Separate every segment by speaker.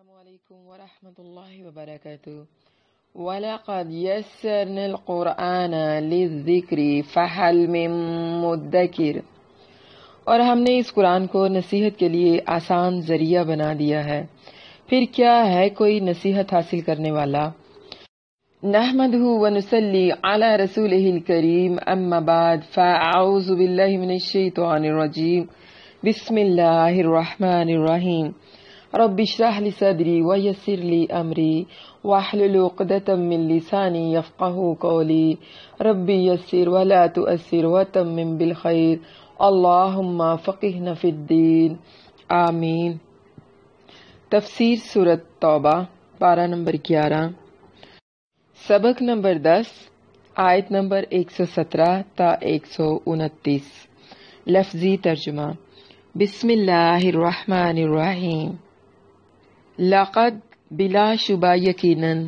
Speaker 1: السلام علیکم ورحمۃ اللہ وبرکاتہ۔ وَلَقَدْ يَسَّرْنَا الْقُرْآنَ لِلذِّكْرِ فَهَلْ مِن مُدَّكِرٍ، اور ہم نے اس قرآن کو نصیحت کے لیے آسان ذریعہ بنا دیا ہے، پھر کیا ہے کوئی نصیحت حاصل کرنے والا۔ نحمدہ ونصلی علی رسولہ الکریم، اما بعد فاعوذ باللہ من الشیطان الرجیم، بسم اللہ الرحمن الرحیم۔ رب اشرح لي صدري ويسر لي امري واحلل عقدة من لساني يفقهوا قولي رب يسر ولا تؤثر وتمم بالخير اللهم فقهنا في الدين آمین۔ تفسیر سورۃ توبہ، پارہ نمبر 11، سبق نمبر 10، آیت نمبر 117 تا 129۔ لفظی ترجمہ۔ بسم اللہ الرحمن الرحیم۔ لقد بلا شبہ یقیناً،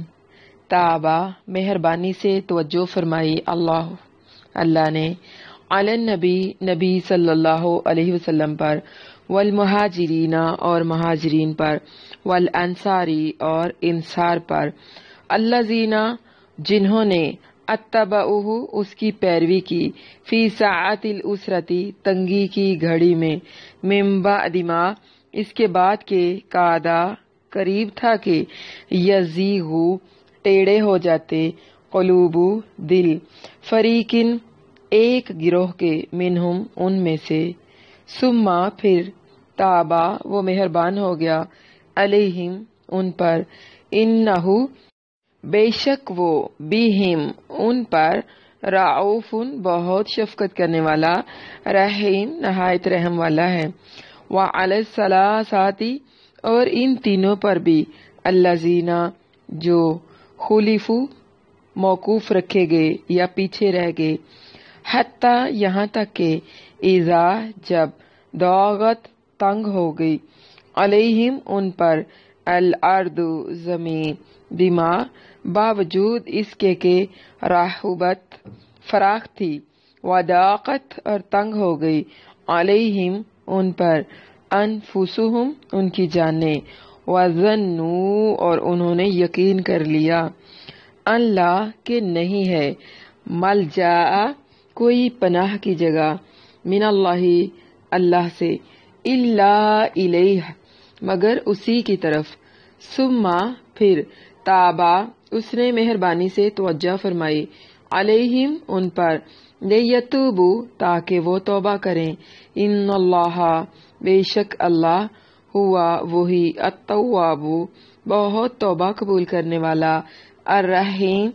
Speaker 1: تابا مہربانی سے توجہ فرمائی، اللہ نے، علی النبی نبی صلی اللہ علیہ وسلم پر، والمہاجرین اور مہاجرین پر، والانصاری اور انصار پر، الذین جنہوں نے، اتبعوہ اس کی پیروی کی، فی ساعۃ العسرۃ تنگی کی گھڑی میں، من بعد ما اس کے بعد کے، کادا قریب تھا کہ، یزیغو ٹیڑے ہو جاتے، قلوبو دل، فریقن ایک گروہ کے، منہم ان میں سے، ثم پھر، تابا وہ مہربان ہو گیا، علیہم ان پر، انہو بے شک وہ، بہم ان پر، رعوف بہت شفقت کرنے والا، رحیم نہایت رحم والا ہے۔ وعلی الثلاثۃ اور ان تینوں پر بھی، الذین جو، خلفوا موقوف رکھے گئے یا پیچھے رہ گئے، حتی یہاں تک کہ، اذا جب، ضاقت تنگ ہو گئی، علیہم ان پر، الارض زمین، بما باوجود اس کے کہ، رحبت فراخ تھی، وضاقت اور تنگ ہو گئی، علیہم ان پر، انفسہم ان کی جانیں، وظنوا اور انہوں نے یقین کر لیا، اللہ کہ نہیں ہے، ملجا کوئی پناہ کی جگہ، من اللہ اللہ سے، الا الیہ مگر اسی کی طرف، ثم پھر، تابا اس نے مہربانی سے توجہ فرمائی، علیہم ان پر، لیتوبوا تاکہ وہ توبہ کریں، ان اللہ بے شک اللہ، ہوا وہی، التواب بہت توبہ قبول کرنے والا، الرحیم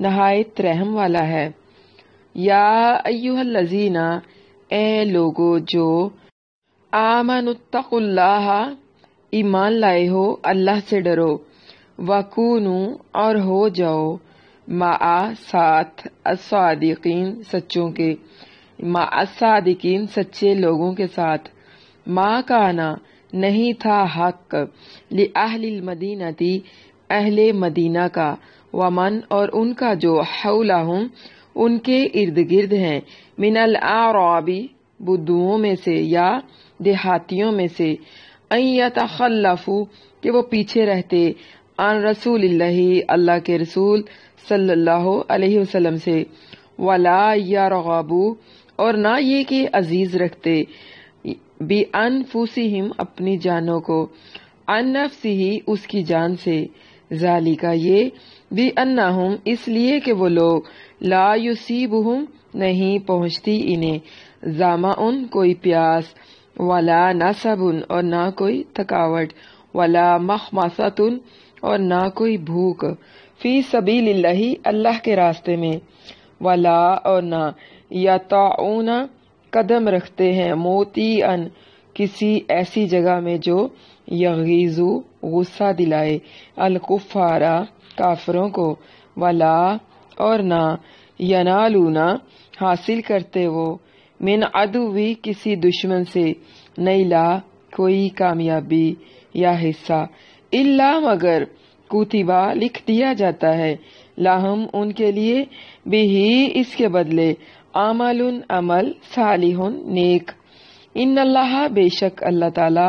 Speaker 1: نہایت رحم والا ہے۔ یا ایھا الذین اے لوگو جو، آمنوا اتقوا اللہ ایمان لائے ہو اللہ سے ڈرو، وکونوا اور ہو جاؤ، مع ساتھ، الصادقین سچوں کے، مع الصادقین سچے لوگوں کے ساتھ، ما کانا نہیں تھا حق، لأہل المدینۃ اہل مدینہ کا، ومن اور ان کا جو، حولہم ان کے ارد گرد ہیں، من الاعراب بدوؤں میں سے یا دیہاتیوں میں سے، ان یتخلفوا کہ وہ پیچھے رہتے، عن رسول اللہ اللہ کے رسول صلی اللہ علیہ وسلم سے، ولا یرغبوا اور نہ یہ کہ عزیز رکھتے، بِأَنفُسِهِمْ اپنی جانوں کو، عن نفسہ اس کی جان سے، ذالک یہ، بِأَنَّهُمْ اس لیے کہ وہ لوگ، لا یصیبہم نہیں پہنچتی انہیں، ظمأ کوئی پیاس، ولا نصب اور نہ کوئی تھکاوٹ، ولا مخمصۃ اور نہ کوئی بھوک، فی سبیل اللہ اللہ کے راستے میں، ولا اور نہ، یطعون قدم رکھتے ہیں، موطئا کسی ایسی جگہ میں جو، یغیظ غصہ دلائے، الکفار کافروں کو، ولا اور نہ، ینالون حاصل کرتے وہ، من عدو کسی دشمن سے، نیلا کوئی کامیابی یا حصہ، الا مگر، کتبہ لکھ دیا جاتا ہے، لہم ان کے لیے، بہی اس کے بدلے، عمل عمل، صالح نیک، ان اللہ بے شک اللہ تعالی،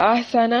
Speaker 1: ahsana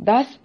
Speaker 1: 10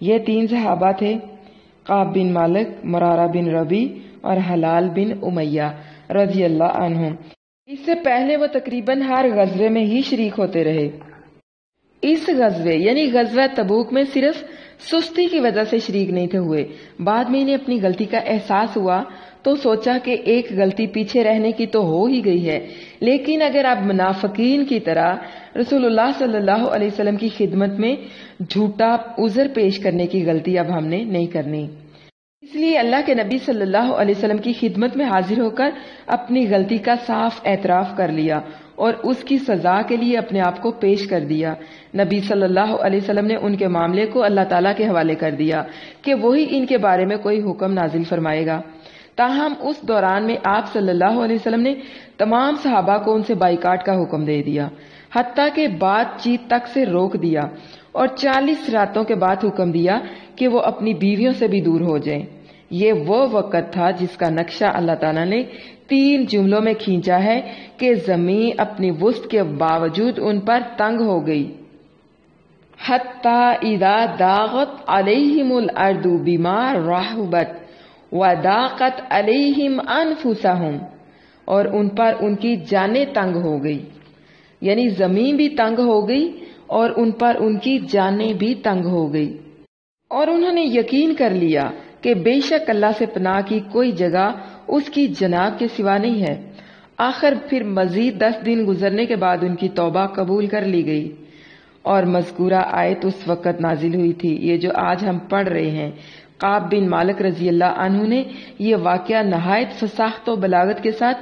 Speaker 1: یہ 3 صحابہ تھے، قعب بن مالک، مرارہ بن ربی اور حلال بن امیہ رضی اللہ عنہم۔ اس سے پہلے وہ تقریباً ہر غزوے میں ہی شریک ہوتے رہے۔ اس غزوے یعنی غزوہ تبوک میں صرف سستی کی وجہ سے شریک نہیں تھے ہوئے، بعد میں انہیں اپنی غلطی کا احساس ہوا تو سوچا کہ ایک غلطی پیچھے رہنے کی تو ہو ہی گئی ہے، لیکن اگر اب منافقین کی طرح رسول اللہ صلی اللہ علیہ وسلم کی خدمت میں جھوٹا عذر پیش کرنے کی غلطی اب ہم نے نہیں کرنی، اس لیے اللہ کے نبی صلی اللہ علیہ وسلم کی خدمت میں حاضر ہو کر اپنی غلطی کا صاف اعتراف کر لیا اور اس کی سزا کے لیے اپنے آپ کو پیش کر دیا۔ نبی صلی اللہ علیہ وسلم نے ان کے معاملے کو اللہ تعالیٰ کے حوالے کر دیا کہ وہی ان کے بارے میں کوئی حکم نازل فرمائے گا۔ تاہم اس دوران میں آپ صلی اللہ علیہ وسلم نے تمام صحابہ کو ان سے بائیکاٹ کا حکم دے دیا، حتیٰ کہ بات چیت تک سے روک دیا، اور 40 راتوں کے بعد حکم دیا کہ وہ اپنی بیویوں سے بھی دور ہو جائیں۔ یہ وہ وقت تھا جس کا نقشہ اللہ تعالیٰ نے 3 جملوں میں کھینچا ہے کہ زمین اپنی وسط کے باوجود ان پر تنگ ہو گئی۔ حَتَّى إِذَا دَاغَتْ عَلَيْهِمُ الْأَرْضُ بِمَا رَحُبَتْ وَضَاقَتْ عَلَيْهِمْ أَنفُسُهُمْ، اور ان پر ان کی جانیں تنگ ہو گئی، یعنی زمین بھی تنگ ہو گئی اور ان پر ان کی جانیں بھی تنگ ہو گئی، اور انہوں نے یقین کر لیا کہ بے شک اللہ سے پناہ کی کوئی جگہ اس کی جناب کے سوا نہیں ہے۔ آخر پھر مزید 10 دن گزرنے کے بعد ان کی توبہ قبول کر لی گئی، اور مذکورہ آیت اس وقت نازل ہوئی تھی، یہ جو آج ہم پڑھ رہے ہیں۔ قعب بن مالک رضی اللہ عنہ نے یہ واقعہ نہایت فصاحت و بلاغت کے ساتھ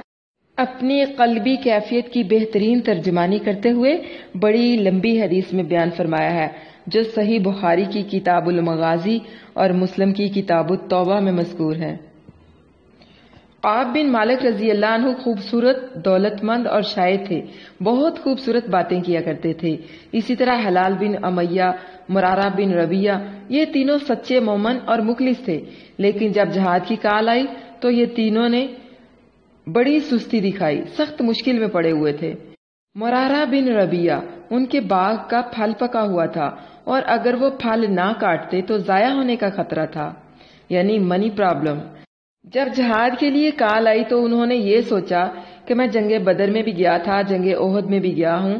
Speaker 1: اپنی قلبی کیفیت کی بہترین ترجمانی کرتے ہوئے بڑی لمبی حدیث میں بیان فرمایا ہے، جو صحیح بخاری کی کتاب المغازی اور مسلم کی کتاب التوبہ میں مذکور ہے۔ قعب بن مالک رضی اللہ عنہ خوبصورت، دولت مند اور شاعر تھے، بہت خوبصورت باتیں کیا کرتے تھے۔ اسی طرح حلال بن امیہ، مرارہ بن ربیہ، یہ تینوں سچے مومن اور مخلص تھے، لیکن جب جہاد کی کال آئی تو یہ تینوں نے بڑی سستی دکھائی، سخت مشکل میں پڑے ہوئے تھے۔ مرارہ بن ربیہ، ان کے باغ کا پھل پکا ہوا تھا اور اگر وہ پھل نہ کاٹتے تو ضائع ہونے کا خطرہ تھا، یعنی منی پرابلم۔ جب جہاد کے لیے کال آئی تو انہوں نے یہ سوچا کہ میں جنگ بدر میں بھی گیا تھا، جنگ احد میں بھی گیا ہوں،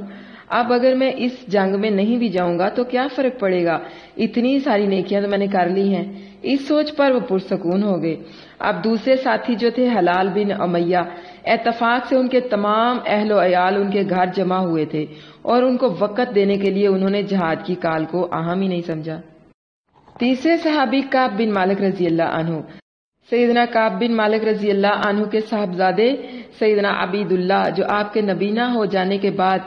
Speaker 1: اب اگر میں اس جنگ میں نہیں بھی جاؤں گا تو کیا فرق پڑے گا، اتنی ساری نیکیاں تو میں نے کر لی ہیں۔ اس سوچ پر وہ پرسکون ہو گئے۔ اب دوسرے ساتھی جو تھے حلال بن امیہ، اتفاق سے ان کے تمام اہل و عیال ان کے گھر جمع ہوئے تھے اور ان کو وقت دینے کے لیے انہوں نے جہاد کی کال کو اہم ہی نہیں سمجھا۔ تیسرے صحابی قعب بن مالک رضی اللہ عنہ، سیدنا قعب بن مالک رضی اللہ عنہ کے صاحبزادے سیدنا عبید اللہ، جو آپ کے نبینا ہو جانے کے بعد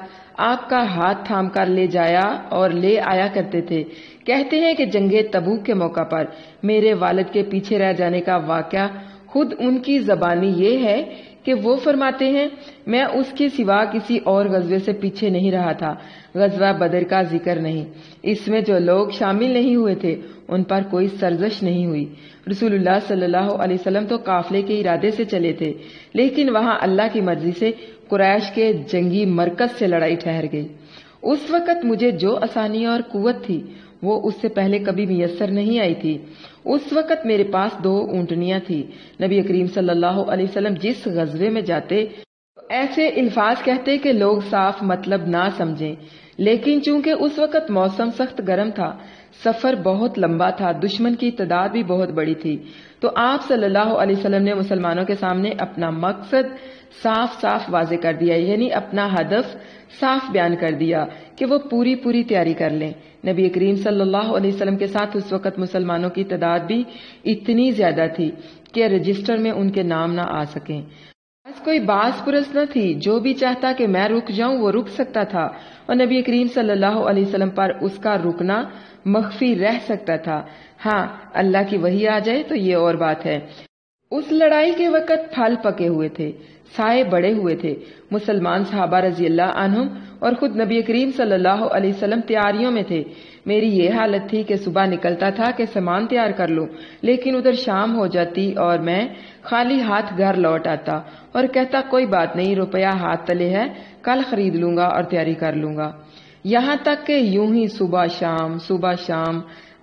Speaker 1: آپ کا ہاتھ تھام کر لے جایا اور لے آیا کرتے تھے، کہتے ہیں کہ جنگ تبوک کے موقع پر میرے والد کے پیچھے رہ جانے کا واقعہ خود ان کی زبانی یہ ہے کہ وہ فرماتے ہیں میں اس کے سوا کسی اور غزوے سے پیچھے نہیں رہا تھا، غزوہ بدر کا ذکر نہیں، اس میں جو لوگ شامل نہیں ہوئے تھے ان پر کوئی سرزش نہیں ہوئی۔ رسول اللہ صلی اللہ علیہ وسلم تو قافلے کے ارادے سے چلے تھے، لیکن وہاں اللہ کی مرضی سے قریش کے جنگی مرکز سے لڑائی ٹھہر گئی۔ اس وقت مجھے جو آسانی اور قوت تھی وہ اس سے پہلے کبھی میسر نہیں آئی تھی۔ اس وقت میرے پاس 2 اونٹنیاں تھی۔ نبی کریم صلی اللہ علیہ وسلم جس غزوے میں جاتے ایسے الفاظ کہتے کہ لوگ صاف مطلب نہ سمجھیں، لیکن چونکہ اس وقت موسم سخت گرم تھا، سفر بہت لمبا تھا، دشمن کی تعداد بھی بہت بڑی تھی، تو آپ صلی اللہ علیہ وسلم نے مسلمانوں کے سامنے اپنا مقصد صاف صاف واضح کر دیا، یعنی اپنا ہدف صاف بیان کر دیا کہ وہ پوری تیاری کر لیں۔ نبی کریم صلی اللہ علیہ وسلم کے ساتھ اس وقت مسلمانوں کی تعداد بھی اتنی زیادہ تھی کہ رجسٹر میں ان کے نام نہ آ سکیں۔ بس کوئی باز پرس نہ تھی، جو بھی چاہتا کہ میں رک جاؤں وہ رک سکتا تھا، اور نبی کریم صلی اللہ علیہ وسلم پر اس کا رکنا مخفی رہ سکتا تھا۔ ہاں، اللہ کی وحی آ جائے تو یہ اور بات ہے۔ اس لڑائی کے وقت پھل پکے ہوئے تھے، سائے بڑے ہوئے تھے، مسلمان صحابہ رضی اللہ عنہم اور خود نبی کریم صلی اللہ علیہ وسلم تیاریوں میں تھے۔ میری یہ حالت تھی کہ صبح نکلتا تھا کہ سامان تیار کر لوں، لیکن ادھر شام ہو جاتی اور میں خالی ہاتھ گھر لوٹ آتا اور کہتا کوئی بات نہیں، روپیہ ہاتھ تلے ہے، کل خرید لوں گا اور تیاری کر لوں گا۔ یہاں تک کہ یوں ہی صبح شام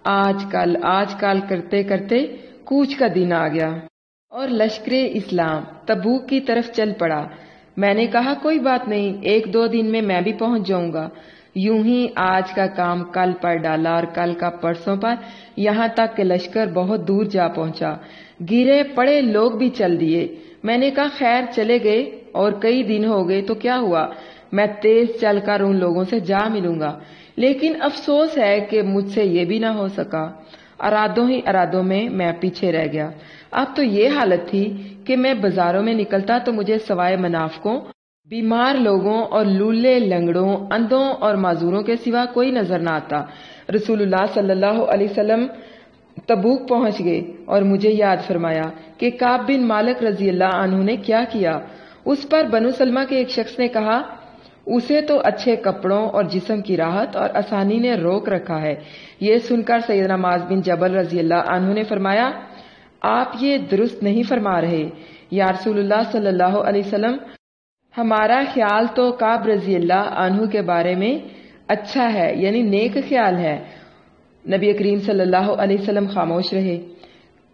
Speaker 1: آج کل کرتے کرتے کوچ کا دن آ گیا اور لشکر اسلام تبوک کی طرف چل پڑا۔ میں نے کہا کوئی بات نہیں، 1-2 دن میں بھی پہنچ جاؤں گا۔ یوں ہی آج کا کام کل پر ڈالا اور کل کا پرسوں پر، یہاں تک کہ لشکر بہت دور جا پہنچا۔ گرے پڑے لوگ بھی چل دیے۔ میں نے کہا خیر چلے گئے اور کئی دن ہو گئے تو کیا ہوا، میں تیز چل کر ان لوگوں سے جا ملوں گا۔ لیکن افسوس ہے کہ مجھ سے یہ بھی نہ ہو سکا۔ ارادوں میں پیچھے رہ گیا۔ اب تو یہ حالت تھی کہ میں بازاروں میں نکلتا تو مجھے سوائے منافقوں، بیمار لوگوں اور لولے لنگڑوں، اندھوں اور معذوروں کے سوا کوئی نظر نہ آتا۔ رسول اللہ صلی اللہ علیہ وسلم تبوک پہنچ گئے اور مجھے یاد فرمایا کہ کعب بن مالک رضی اللہ عنہ نے کیا کیا۔ اس پر بنو سلمہ کے ایک شخص نے کہا اسے تو اچھے کپڑوں اور جسم کی راحت اور آسانی نے روک رکھا ہے۔ یہ سن کر سیدنا معاذ بن جبل رضی اللہ عنہ نے فرمایا آپ یہ درست نہیں فرما رہے یا رسول اللہ صلی اللہ علیہ وسلم، ہمارا خیال تو کعب رضی اللہ عنہ کے بارے میں اچھا ہے، یعنی نیک خیال ہے۔ نبی کریم صلی اللہ علیہ وسلم خاموش رہے۔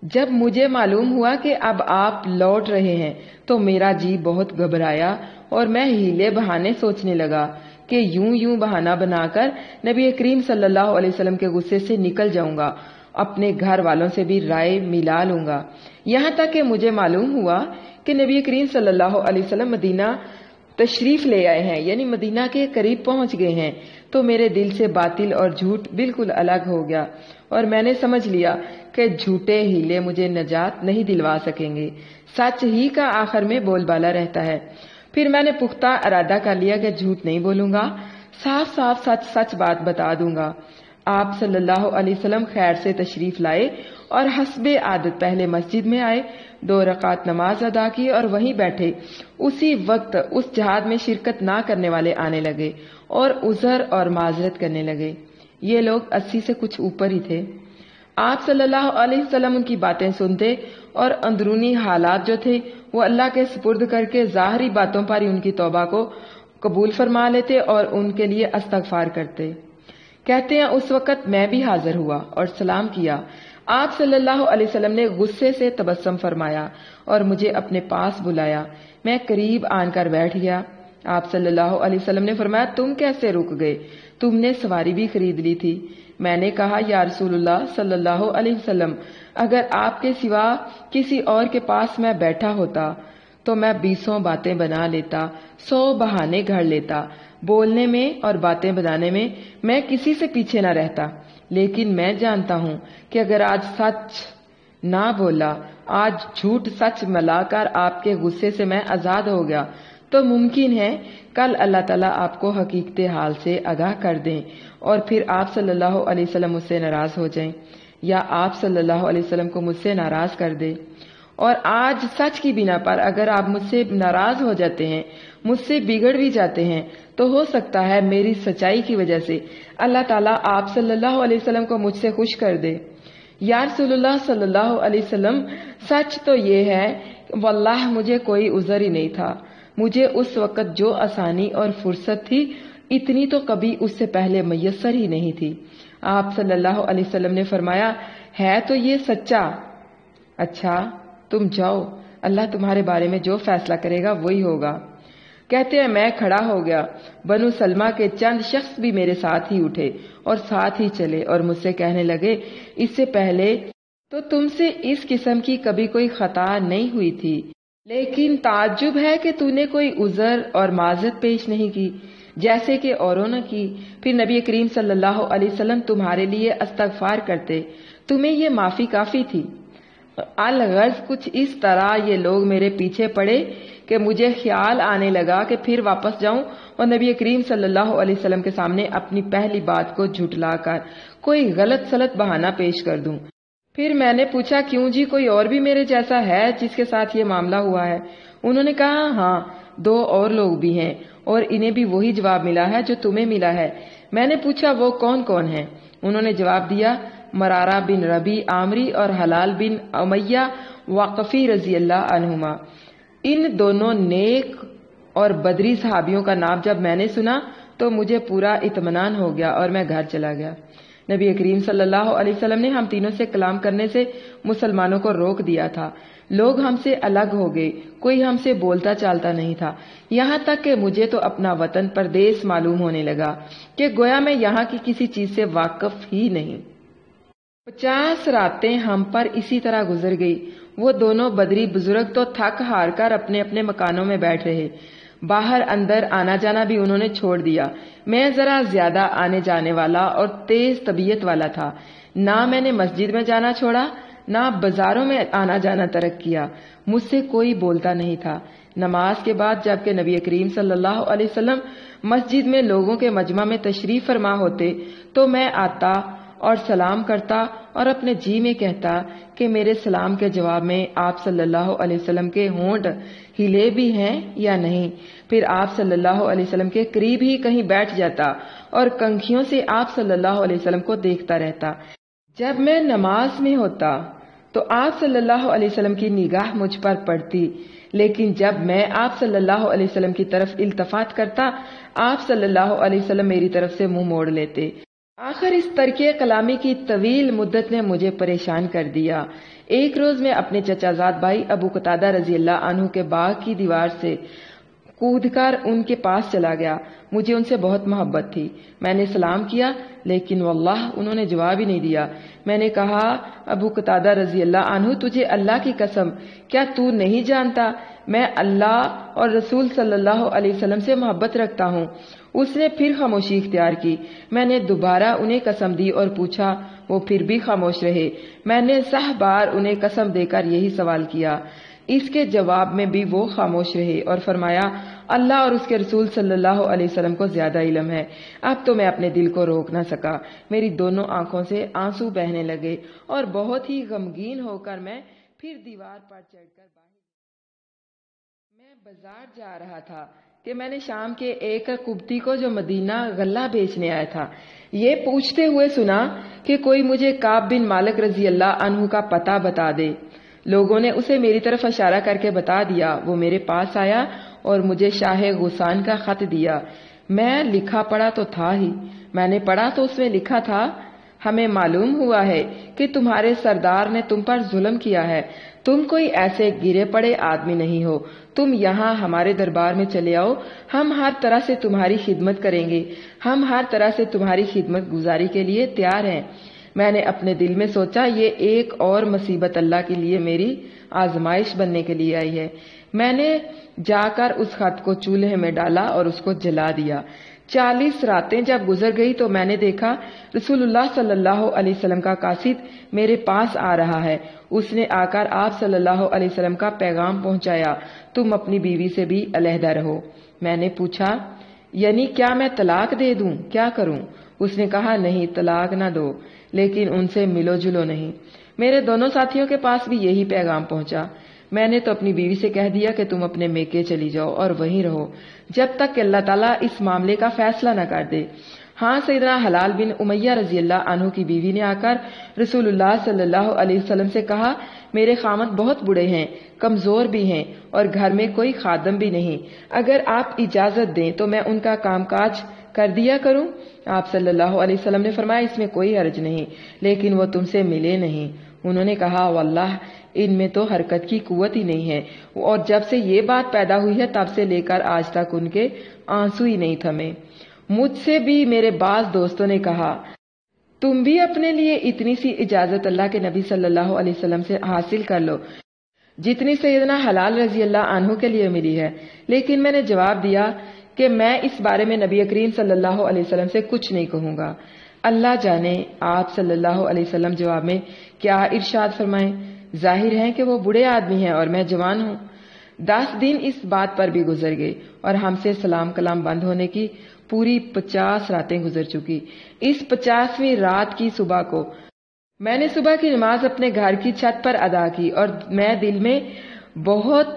Speaker 1: جب مجھے معلوم ہوا کہ اب آپ لوٹ رہے ہیں تو میرا جی بہت گھبرایا اور میں ہیلے بہانے سوچنے لگا کہ یوں بہانہ بنا کر نبی کریم صلی اللہ علیہ وسلم کے غصے سے نکل جاؤں گا، اپنے گھر والوں سے بھی رائے ملا لوں گا۔ یہاں تک کہ مجھے معلوم ہوا کہ نبی کریم صلی اللہ علیہ وسلم مدینہ تشریف لے آئے ہیں، یعنی مدینہ کے قریب پہنچ گئے ہیں، تو میرے دل سے باطل اور جھوٹ بالکل الگ ہو گیا اور میں نے سمجھ لیا کہ جھوٹے ہیلے مجھے نجات نہیں دلوا سکیں گے، سچ ہی کا آخر میں بول بالا رہتا ہے۔ پھر میں نے پختہ ارادہ کر لیا کہ جھوٹ نہیں بولوں گا، صاف سچ بات بتا دوں گا۔ آپ صلی اللہ علیہ وسلم خیر سے تشریف لائے اور حسب عادت پہلے مسجد میں آئے، 2 رکعت نماز ادا کی اور وہیں بیٹھے۔ اسی وقت اس جہاد میں شرکت نہ کرنے والے آنے لگے اور عذر اور معذرت کرنے لگے۔ یہ لوگ 80 سے کچھ اوپر ہی تھے۔ آپ صلی اللہ علیہ وسلم ان کی باتیں سنتے اور اندرونی حالات جو تھے وہ اللہ کے سپرد کر کے ظاہری باتوں پر ہی ان کی توبہ کو قبول فرما لیتے اور ان کے لیے استغفار کرتے۔ کہتے ہیں اس وقت میں بھی حاضر ہوا اور سلام کیا۔ آپ صلی اللہ علیہ وسلم نے غصے سے تبسم فرمایا اور مجھے اپنے پاس بلایا۔ میں قریب آن کر بیٹھ گیا۔ آپ صلی اللہ علیہ وسلم نے فرمایا تم کیسے رک گئے؟ تم نے سواری بھی خرید لی تھی۔ میں نے کہا یا رسول اللہ صلی اللہ علیہ وسلم، اگر آپ کے سوا کسی اور کے پاس میں بیٹھا ہوتا تو میں 20 باتیں بنا لیتا، 100 بہانے گھڑ لیتا، بولنے میں اور باتیں بنانے میں میں کسی سے پیچھے نہ رہتا۔ لیکن میں جانتا ہوں کہ اگر آج سچ نہ بولا، آج جھوٹ سچ ملا کر آپ کے غصے سے میں آزاد ہو گیا تو ممکن ہے کل اللہ تعالیٰ آپ کو حقیقت حال سے آگاہ کر دیں اور پھر آپ صلی اللہ علیہ وسلم مجھ سے ناراض ہو جائیں یا آپ صلی اللہ علیہ وسلم کو مجھ سے ناراض کر دے۔ اور آج سچ کی بنا پر اگر آپ مجھ سے ناراض ہو جاتے ہیں، مجھ سے بگڑ بھی جاتے ہیں، تو ہو سکتا ہے میری سچائی کی وجہ سے اللہ تعالیٰ آپ صلی اللہ علیہ وسلم کو مجھ سے خوش کر دے۔ یا رسول اللہ صلی اللہ علیہ وسلم، سچ تو یہ ہے واللہ مجھے کوئی عذر ہی نہیں تھا۔ مجھے اس وقت جو آسانی اور فرصت تھی اتنی تو کبھی اس سے پہلے میسر ہی نہیں تھی۔ آپ صلی اللہ علیہ وسلم نے فرمایا ہے تو یہ سچا؟ اچھا تم جاؤ، اللہ تمہارے بارے میں جو فیصلہ کرے گا وہی ہوگا۔ کہتے ہیں میں کھڑا ہو گیا، بنو سلمہ کے چند شخص بھی میرے ساتھ ہی اٹھے اور ساتھ ہی چلے اور مجھ سے کہنے لگے اس سے پہلے تو تم سے اس قسم کی کبھی کوئی خطا نہیں ہوئی تھی، لیکن تعجب ہے کہ تو نے کوئی عذر اور معذرت پیش نہیں کی جیسے کہ اوروں نے کی۔ پھر نبی کریم صلی اللہ علیہ وسلم تمہارے لیے استغفار کرتے، تمہیں یہ معافی کافی تھی۔ الغرض کچھ اس طرح یہ لوگ میرے پیچھے پڑے کہ مجھے خیال آنے لگا کہ پھر واپس جاؤں اور نبی کریم صلی اللہ علیہ وسلم کے سامنے اپنی پہلی بات کو جھٹلا کر کوئی غلط سلط بہانہ پیش کر دوں۔ پھر میں نے پوچھا کیوں جی، کوئی اور بھی میرے جیسا ہے جس کے ساتھ یہ معاملہ ہوا ہے؟ انہوں نے کہا ہاں 2 اور لوگ بھی ہیں اور انہیں بھی وہی جواب ملا ہے جو تمہیں ملا ہے۔ میں نے پوچھا وہ کون کون ہیں؟ انہوں نے جواب دیا مرارہ بن ربی عامری اور حلال بن امیہ وقفی رضی اللہ عنہما۔ ان دونوں نیک اور بدری صحابیوں کا نام جب میں نے سنا تو مجھے پورا اطمینان ہو گیا اور میں گھر چلا گیا۔ نبی کریم صلی اللہ علیہ وسلم نے ہم تینوں سے کلام کرنے سے مسلمانوں کو روک دیا تھا۔ لوگ ہم سے الگ ہو گئے، کوئی ہم سے بولتا چالتا نہیں تھا، یہاں تک کہ مجھے تو اپنا وطن پردیس معلوم ہونے لگا کہ گویا میں یہاں کی کسی چیز سے واقف ہی نہیں۔ 50 راتیں ہم پر اسی طرح گزر گئی۔ وہ دونوں بدری بزرگ تو تھک ہار کر اپنے اپنے مکانوں میں بیٹھ رہے، باہر اندر آنا جانا بھی انہوں نے چھوڑ دیا۔ میں ذرا زیادہ آنے جانے والا اور تیز طبیعت والا تھا، نہ میں نے مسجد میں جانا چھوڑا نہ بازاروں میں آنا جانا ترک کیا۔ مجھ سے کوئی بولتا نہیں تھا۔ نماز کے بعد جب کہ نبی کریم صلی اللہ علیہ وسلم مسجد میں لوگوں کے مجمع میں تشریف فرما ہوتے تو میں آتا اور سلام کرتا اور اپنے جی میں کہتا کہ میرے سلام کے جواب میں آپ صلی اللہ علیہ وسلم کے ہونٹ ہلے بھی ہیں یا نہیں۔ پھر آپ صلی اللہ علیہ وسلم کے قریب ہی کہیں بیٹھ جاتا اور کنکھیوں سے آپ صلی اللہ علیہ وسلم کو دیکھتا رہتا۔ جب میں نماز میں ہوتا تو آپ صلی اللہ علیہ وسلم کی نگاہ مجھ پر پڑتی، لیکن جب میں آپ صلی اللہ علیہ وسلم کی طرف التفات کرتا آپ صلی اللہ علیہ وسلم میری طرف سے منہ موڑ لیتے۔ آخر اس ترکِ کلامی کی طویل مدت نے مجھے پریشان کر دیا۔ ایک روز میں اپنے چچا زاد بھائی ابو قتادہ رضی اللہ عنہ کے باغ کی دیوار سے کود کر ان کے پاس چلا گیا۔ مجھے ان سے بہت محبت تھی۔ میں نے سلام کیا لیکن واللہ انہوں نے جواب ہی نہیں دیا۔ میں نے کہا ابو قتادہ رضی اللہ عنہ، تجھے اللہ کی قسم کیا تو نہیں جانتا میں اللہ اور رسول صلی اللہ علیہ وسلم سے محبت رکھتا ہوں؟ اس نے پھر خاموشی اختیار کی۔ میں نے دوبارہ انہیں قسم دی اور پوچھا، وہ پھر بھی خاموش رہے۔ میں نے 100 بار انہیں قسم دے کر یہی سوال کیا، اس کے جواب میں بھی وہ خاموش رہے اور فرمایا اللہ اور اس کے رسول صلی اللہ علیہ وسلم کو زیادہ علم ہے۔ اب تو میں اپنے دل کو روک نہ سکا، میری دونوں آنکھوں سے آنسو بہنے لگے اور بہت ہی غمگین ہو کر میں پھر دیوار پر چڑھ کر باہر۔ میں بازار جا رہا تھا کہ میں نے شام کے ایک قبطی کو جو مدینہ غلہ بیچنے آیا تھا یہ پوچھتے ہوئے سنا کہ کوئی مجھے کعب بن مالک رضی اللہ عنہ کا پتہ بتا دے۔ لوگوں نے اسے میری طرف اشارہ کر کے بتا دیا۔ وہ میرے پاس آیا اور مجھے شاہ غسان کا خط دیا۔ میں لکھا پڑھا تو تھا ہی۔ میں نے پڑھا تو اس میں لکھا تھا، ہمیں معلوم ہوا ہے کہ تمہارے سردار نے تم پر ظلم کیا ہے، تم کوئی ایسے گرے پڑے آدمی نہیں ہو، تم یہاں ہمارے دربار میں چلے آؤ، ہم ہر طرح سے تمہاری خدمت کریں گے، ہم ہر طرح سے تمہاری خدمت گزاری کے لیے تیار ہیں۔ میں نے اپنے دل میں سوچا یہ ایک اور مصیبت اللہ کے لیے میری آزمائش بننے کے لیے آئی ہے۔ میں نے جا کر اس خط کو چولہے میں ڈالا اور اس کو جلا دیا۔ 40 راتیں جب گزر گئی تو میں نے دیکھا رسول اللہ صلی اللہ علیہ وسلم کا قاصد میرے پاس آ رہا ہے۔ اس نے آ کر آپ صلی اللہ علیہ وسلم کا پیغام پہنچایا، تم اپنی بیوی سے بھی علیحدہ رہو۔ میں نے پوچھا یعنی کیا میں طلاق دے دوں، کیا کروں؟ اس نے کہا نہیں، طلاق نہ دو، لیکن ان سے ملو جلو نہیں۔ میرے دونوں ساتھیوں کے پاس بھی یہی پیغام پہنچا۔ میں نے تو اپنی بیوی سے کہہ دیا کہ تم اپنے میکے چلی جاؤ اور وہیں رہو جب تک کہ اللہ تعالیٰ اس معاملے کا فیصلہ نہ کر دے۔ ہاں، سیدنا حلال بن امیہ رضی اللہ عنہ کی بیوی نے آ کر رسول اللہ صلی اللہ علیہ وسلم سے کہا میرے خامد بہت بوڑھے ہیں، کمزور بھی ہیں اور گھر میں کوئی خادم بھی نہیں، اگر آپ اجازت دیں تو میں ان کا کام کاج کر دیا کروں۔ آپ صلی اللہ علیہ وسلم نے فرمایا اس میں کوئی حرج نہیں، لیکن وہ تم سے ملے نہیں۔ انہوں نے کہا واللہ ان میں تو حرکت کی قوت ہی نہیں ہے، اور جب سے یہ بات پیدا ہوئی ہے تب سے لے کر آج تک ان کے آنسو ہی نہیں تھمے۔ مجھ سے بھی میرے بعض دوستوں نے کہا تم بھی اپنے لیے اتنی سی اجازت اللہ کے نبی صلی اللہ علیہ وسلم سے حاصل کر لو جتنی سیدنا حلال رضی اللہ عنہ کے لیے ملی ہے۔ لیکن میں نے جواب دیا کہ میں اس بارے میں نبی کریم صلی اللہ علیہ وسلم سے کچھ نہیں کہوں گا، اللہ جانے آپ صلی اللہ علیہ وسلم جواب میں کیا ارشاد فرمائیں۔ ظاہر ہے کہ وہ بوڑھے آدمی ہیں اور میں جوان ہوں۔ 10 دن اس بات پر بھی گزر گئے اور ہم سے سلام کلام بند ہونے کی پوری 50 راتیں گزر چکی۔ اس 50ویں رات کی صبح کو میں نے صبح کی نماز اپنے گھر کی چھت پر ادا کی اور میں دل میں بہت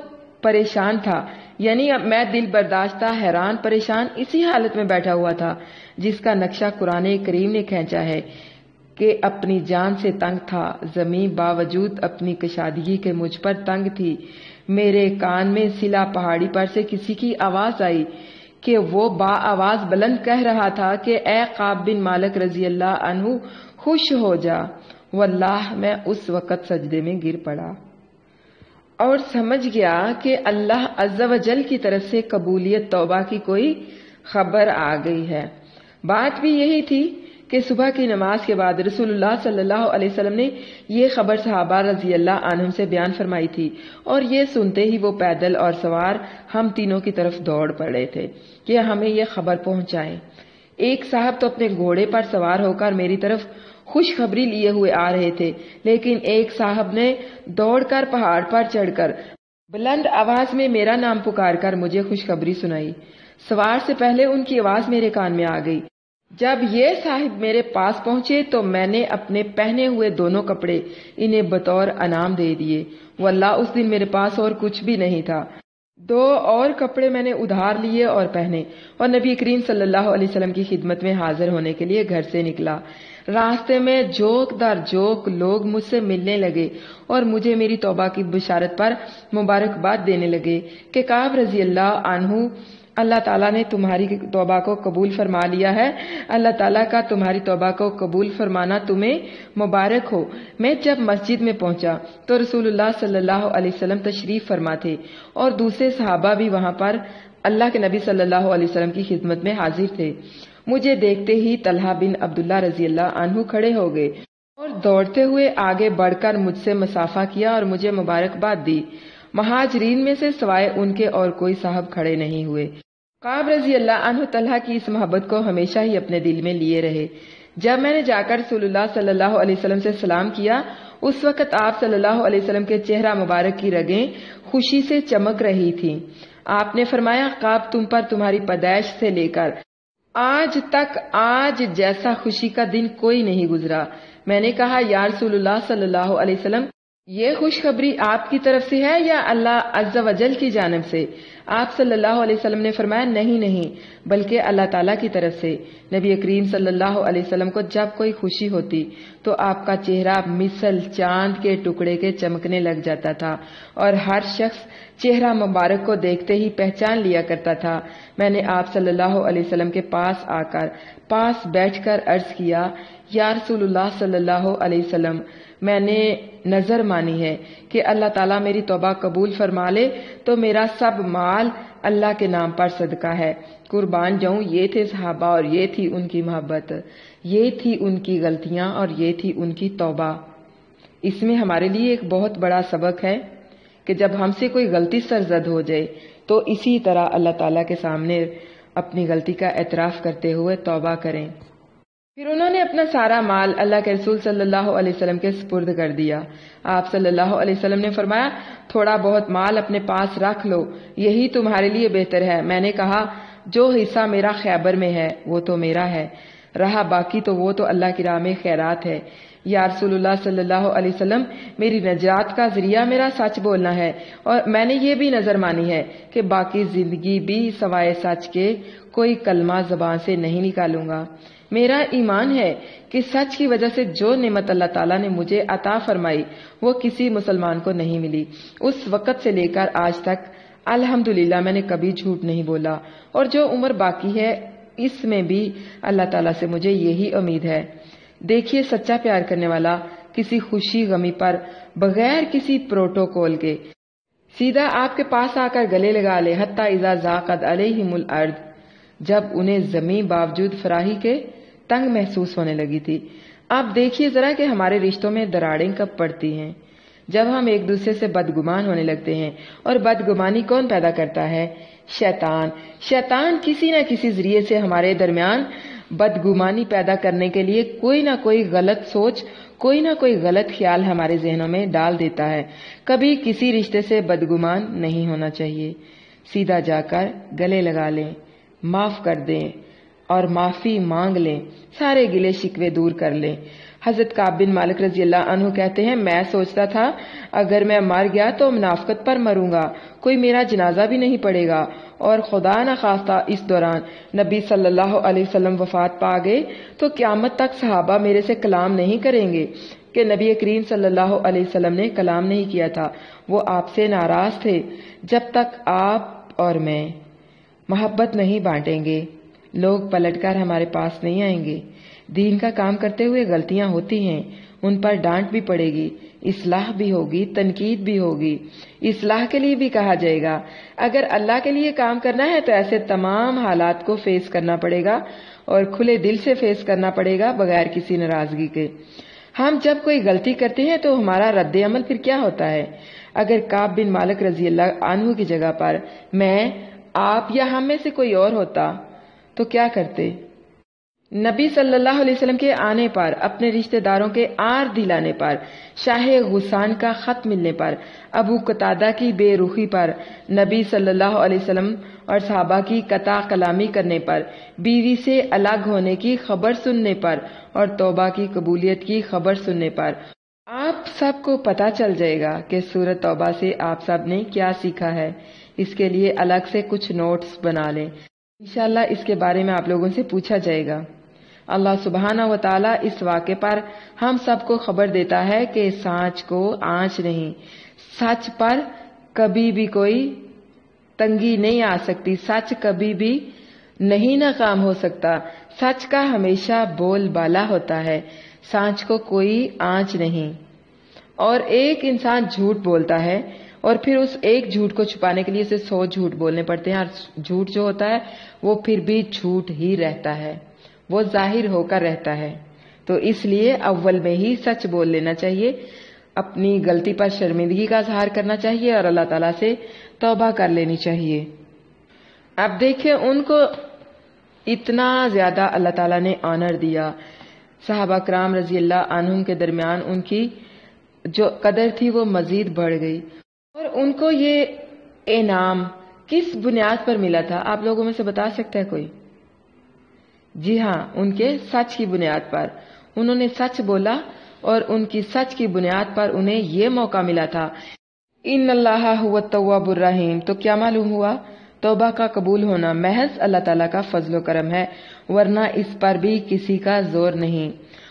Speaker 1: پریشان تھا، یعنی میں دل برداشتہ حیران پریشان اسی حالت میں بیٹھا ہوا تھا جس کا نقشہ قرآن کریم نے کھینچا ہے کہ اپنی جان سے تنگ تھا، زمین باوجود اپنی کشادگی کے مجھ پر تنگ تھی۔ میرے کان میں سلا پہاڑی پر سے کسی کی آواز آئی کہ وہ با آواز بلند کہہ رہا تھا کہ اے کعب بن مالک رضی اللہ عنہ خوش ہو جا۔ واللہ میں اس وقت سجدے میں گر پڑا اور سمجھ گیا کہ اللہ عز و جل کی طرف سے قبولیت توبہ کی کوئی خبر آ گئی ہے۔ بات بھی یہی تھی کہ صبح کی نماز کے بعد رسول اللہ صلی اللہ علیہ وسلم نے یہ خبر صحابہ رضی اللہ عنہم سے بیان فرمائی تھی، اور یہ سنتے ہی وہ پیدل اور سوار ہم تینوں کی طرف دوڑ پڑے تھے کہ ہمیں یہ خبر پہنچائیں۔ ایک صاحب تو اپنے گھوڑے پر سوار ہو کر میری طرف خوشخبری لیے ہوئے آ رہے تھے، لیکن ایک صاحب نے دوڑ کر پہاڑ پر چڑھ کر بلند آواز میں میرا نام پکار کر مجھے خوشخبری سنائی۔ سوار سے پہلے ان کی آواز میرے کان میں آ گئی۔ جب یہ صاحب میرے پاس پہنچے تو میں نے اپنے پہنے ہوئے دونوں کپڑے انہیں بطور انعام دے دیے۔ واللہ اس دن میرے پاس اور کچھ بھی نہیں تھا۔ 2 اور کپڑے میں نے ادھار لیے اور پہنے، اور نبی کریم صلی اللہ علیہ وسلم کی خدمت میں حاضر ہونے کے لیے گھر سے نکلا۔ راستے میں جوک در جوک لوگ مجھ سے ملنے لگے اور مجھے میری توبہ کی بشارت پر مبارکباد دینے لگے کہ کعب رضی اللہ عنہ، اللہ تعالیٰ نے تمہاری توبہ کو قبول فرما لیا ہے، اللہ تعالیٰ کا تمہاری توبہ کو قبول فرمانا تمہیں مبارک ہو۔ میں جب مسجد میں پہنچا تو رسول اللہ صلی اللہ علیہ وسلم تشریف فرما تھے اور دوسرے صحابہ بھی وہاں پر اللہ کے نبی صلی اللہ علیہ وسلم کی خدمت میں حاضر تھے۔ مجھے دیکھتے ہی طلحہ بن عبداللہ رضی اللہ عنہ کھڑے ہو گئے اور دوڑتے ہوئے آگے بڑھ کر مجھ سے مصافحہ کیا اور مجھے مبارکباد دی۔ مہاجرین میں سے سوائے ان کے اور کوئی صاحب کھڑے نہیں ہوئے۔ کعب رضی اللہ عنہ طلحہ کی اس محبت کو ہمیشہ ہی اپنے دل میں لیے رہے۔ جب میں نے جا کر رسول اللہ صلی اللہ علیہ وسلم سے سلام کیا، اس وقت آپ صلی اللہ علیہ وسلم کے چہرہ مبارک کی رگیں خوشی سے چمک رہی تھیں۔ آپ نے فرمایا، کعب تم پر تمہاری پیدائش سے لے کر آج تک آج جیسا خوشی کا دن کوئی نہیں گزرا۔ میں نے کہا، یا رسول اللہ صلی اللہ علیہ وسلم، یہ خوشخبری آپ کی طرف سے ہے یا اللہ عز و جل کی جانب سے؟ آپ صلی اللہ علیہ وسلم نے فرمایا، نہیں بلکہ اللہ تعالیٰ کی طرف سے۔ نبی کریم صلی اللہ علیہ وسلم کو جب کوئی خوشی ہوتی تو آپ کا چہرہ مثل چاند کے ٹکڑے کے چمکنے لگ جاتا تھا اور ہر شخص چہرہ مبارک کو دیکھتے ہی پہچان لیا کرتا تھا۔ میں نے آپ صلی اللہ علیہ وسلم کے پاس آ کر پاس بیٹھ کر عرض کیا، یا رسول اللہ صلی اللہ علیہ وسلم، میں نے نظر مانی ہے کہ اللہ تعالیٰ میری توبہ قبول فرما لے تو میرا سب مال اللہ کے نام پر صدقہ ہے۔ قربان جاؤں، یہ تھے صحابہ اور یہ تھی ان کی محبت، یہ تھی ان کی غلطیاں اور یہ تھی ان کی توبہ۔ اس میں ہمارے لیے ایک بہت بڑا سبق ہے کہ جب ہم سے کوئی غلطی سرزد ہو جائے تو اسی طرح اللہ تعالیٰ کے سامنے اپنی غلطی کا اعتراف کرتے ہوئے توبہ کریں۔ پھر انہوں نے اپنا سارا مال اللہ کے رسول صلی اللہ علیہ وسلم کے سپرد کر دیا۔ آپ صلی اللہ علیہ وسلم نے فرمایا، تھوڑا بہت مال اپنے پاس رکھ لو، یہی تمہارے لیے بہتر ہے۔ میں نے کہا، جو حصہ میرا خیبر میں ہے وہ تو میرا ہے، رہا باقی تو وہ تو اللہ کی راہ میں خیرات ہے۔ یا رسول اللہ صلی اللہ علیہ وسلم، میری نجات کا ذریعہ میرا سچ بولنا ہے، اور میں نے یہ بھی نظر مانی ہے کہ باقی زندگی بھی سوائے سچ کے کوئی کلمہ زبان سے نہیں نکالوں گا۔ میرا ایمان ہے کہ سچ کی وجہ سے جو نعمت اللہ تعالیٰ نے مجھے عطا فرمائی وہ کسی مسلمان کو نہیں ملی۔ اس وقت سے لے کر آج تک الحمدللہ میں نے کبھی جھوٹ نہیں بولا، اور جو عمر باقی ہے اس میں بھی اللہ تعالیٰ سے مجھے یہی امید ہے۔ دیکھیے، سچا پیار کرنے والا کسی خوشی غمی پر بغیر کسی پروٹوکول کے سیدھا آپ کے پاس آ کر گلے لگا لے، حتی اذا ضاقت علیہم الارض، جب انہیں زمین باوجود فراخی کے تنگ محسوس ہونے لگی تھی۔ اب دیکھیے ذرا کہ ہمارے رشتوں میں دراڑیں کب پڑتی ہیں، جب ہم ایک دوسرے سے بدگمان ہونے لگتے ہیں۔ اور بدگمانی کون پیدا کرتا ہے؟ شیطان۔ شیطان کسی نہ کسی ذریعے سے ہمارے درمیان بدگمانی پیدا کرنے کے لیے کوئی نہ کوئی غلط سوچ، کوئی نہ کوئی غلط خیال ہمارے ذہنوں میں ڈال دیتا ہے۔ کبھی کسی رشتے سے بدگمان نہیں ہونا چاہیے، سیدھا جا کر گلے لگا لیں، معاف کر دیں اور معافی مانگ لیں، سارے گلے شکوے دور کر لیں۔ حضرت کعب بن مالک رضی اللہ عنہ کہتے ہیں، میں سوچتا تھا اگر میں مر گیا تو منافقت پر مروں گا، کوئی میرا جنازہ بھی نہیں پڑے گا، اور خدا نہ خواستہ اس دوران نبی صلی اللہ علیہ وسلم وفات پا گئے تو قیامت تک صحابہ میرے سے کلام نہیں کریں گے کہ نبی کریم صلی اللہ علیہ وسلم نے کلام نہیں کیا تھا، وہ آپ سے ناراض تھے۔ جب تک آپ اور میں محبت نہیں بانٹیں گے، لوگ پلٹ کر ہمارے پاس نہیں آئیں گے۔ دین کا کام کرتے ہوئے غلطیاں ہوتی ہیں، ان پر ڈانٹ بھی پڑے گی، اصلاح بھی ہوگی، تنقید بھی ہوگی، اصلاح کے لیے بھی کہا جائے گا۔ اگر اللہ کے لیے کام کرنا ہے تو ایسے تمام حالات کو فیس کرنا پڑے گا اور کھلے دل سے فیس کرنا پڑے گا، بغیر کسی ناراضگی کے۔ ہم جب کوئی غلطی کرتے ہیں تو ہمارا رد عمل پھر کیا ہوتا ہے؟ اگر کعب بن مالک رضی اللہ عنہ کی جگہ پر میں، آپ یا ہم میں سے کوئی اور ہوتا تو کیا کرتے؟ نبی صلی اللہ علیہ وسلم کے آنے پر، اپنے رشتہ داروں کے آر دلانے پر، شاہ غسان کا خط ملنے پر، ابو قتادہ کی بے رخی پر، نبی صلی اللہ علیہ وسلم اور صحابہ کی قطع کلامی کرنے پر، بیوی سے الگ ہونے کی خبر سننے پر اور توبہ کی قبولیت کی خبر سننے پر، آپ سب کو پتہ چل جائے گا کہ سورۃ توبہ سے آپ سب نے کیا سیکھا ہے۔ اس کے لیے الگ سے کچھ نوٹس بنا لیں، انشاءاللہ اس کے بارے میں آپ لوگوں سے پوچھا جائے گا۔ اللہ سبحانہ و تعالی اس واقعے پر ہم سب کو خبر دیتا ہے کہ سانچ کو آنچ نہیں، سچ پر کبھی بھی کوئی تنگی نہیں آ سکتی، سچ کبھی بھی نہیں ناکام ہو سکتا، سچ کا ہمیشہ بول بالا ہوتا ہے، سانچ کو کوئی آنچ نہیں۔ اور ایک انسان جھوٹ بولتا ہے اور پھر اس ایک جھوٹ کو چھپانے کے لیے اسے 100 جھوٹ بولنے پڑتے ہیں، اور جھوٹ جو ہوتا ہے وہ پھر بھی جھوٹ ہی رہتا ہے، وہ ظاہر ہو کر رہتا ہے۔ تو اس لیے اول میں ہی سچ بول لینا چاہیے، اپنی غلطی پر شرمندگی کا اظہار کرنا چاہیے اور اللہ تعالیٰ سے توبہ کر لینی چاہیے۔ اب دیکھیں ان کو اتنا زیادہ اللہ تعالیٰ نے آنر دیا، صحابہ کرام رضی اللہ عنہم کے درمیان ان کی جو قدر تھی وہ مزید بڑھ گئی۔ اور ان کو یہ انعام کس بنیاد پر ملا تھا؟ آپ لوگوں میں سے بتا سکتا ہے کوئی؟ جی ہاں، ان کے سچ کی بنیاد پر، انہوں نے سچ بولا اور ان کی سچ کی بنیاد پر انہیں یہ موقع ملا تھا۔ ان اللہ هو التواب الرحیم، تو کیا معلوم ہوا؟ توبہ کا قبول ہونا محض اللہ تعالیٰ کا فضل و کرم ہے، ورنہ اس پر بھی کسی کا زور نہیں۔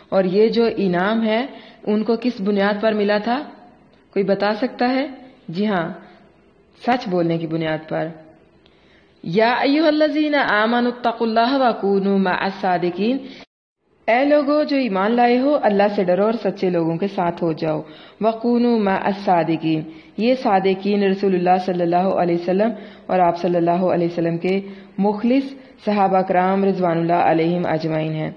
Speaker 1: اور یہ جو انعام ہے ان کو کس بنیاد پر ملا تھا؟ کوئی بتا سکتا ہے؟ جی ہاں، سچ بولنے کی بنیاد پر۔ یا ایھا الذین آمنوا اتقوا اللہ وکونوا مع الصادقین، اے لوگو جو ایمان لائے ہو، اللہ سے ڈرو اور سچے لوگوں کے ساتھ ہو جاؤ۔ وکونوا مع الصادقین، یہ صادقین رسول اللہ صلی اللہ علیہ وسلم اور آپ صلی اللہ علیہ وسلم کے مخلص صحابہ کرام رضوان اللہ علیہم اجمعین ہیں۔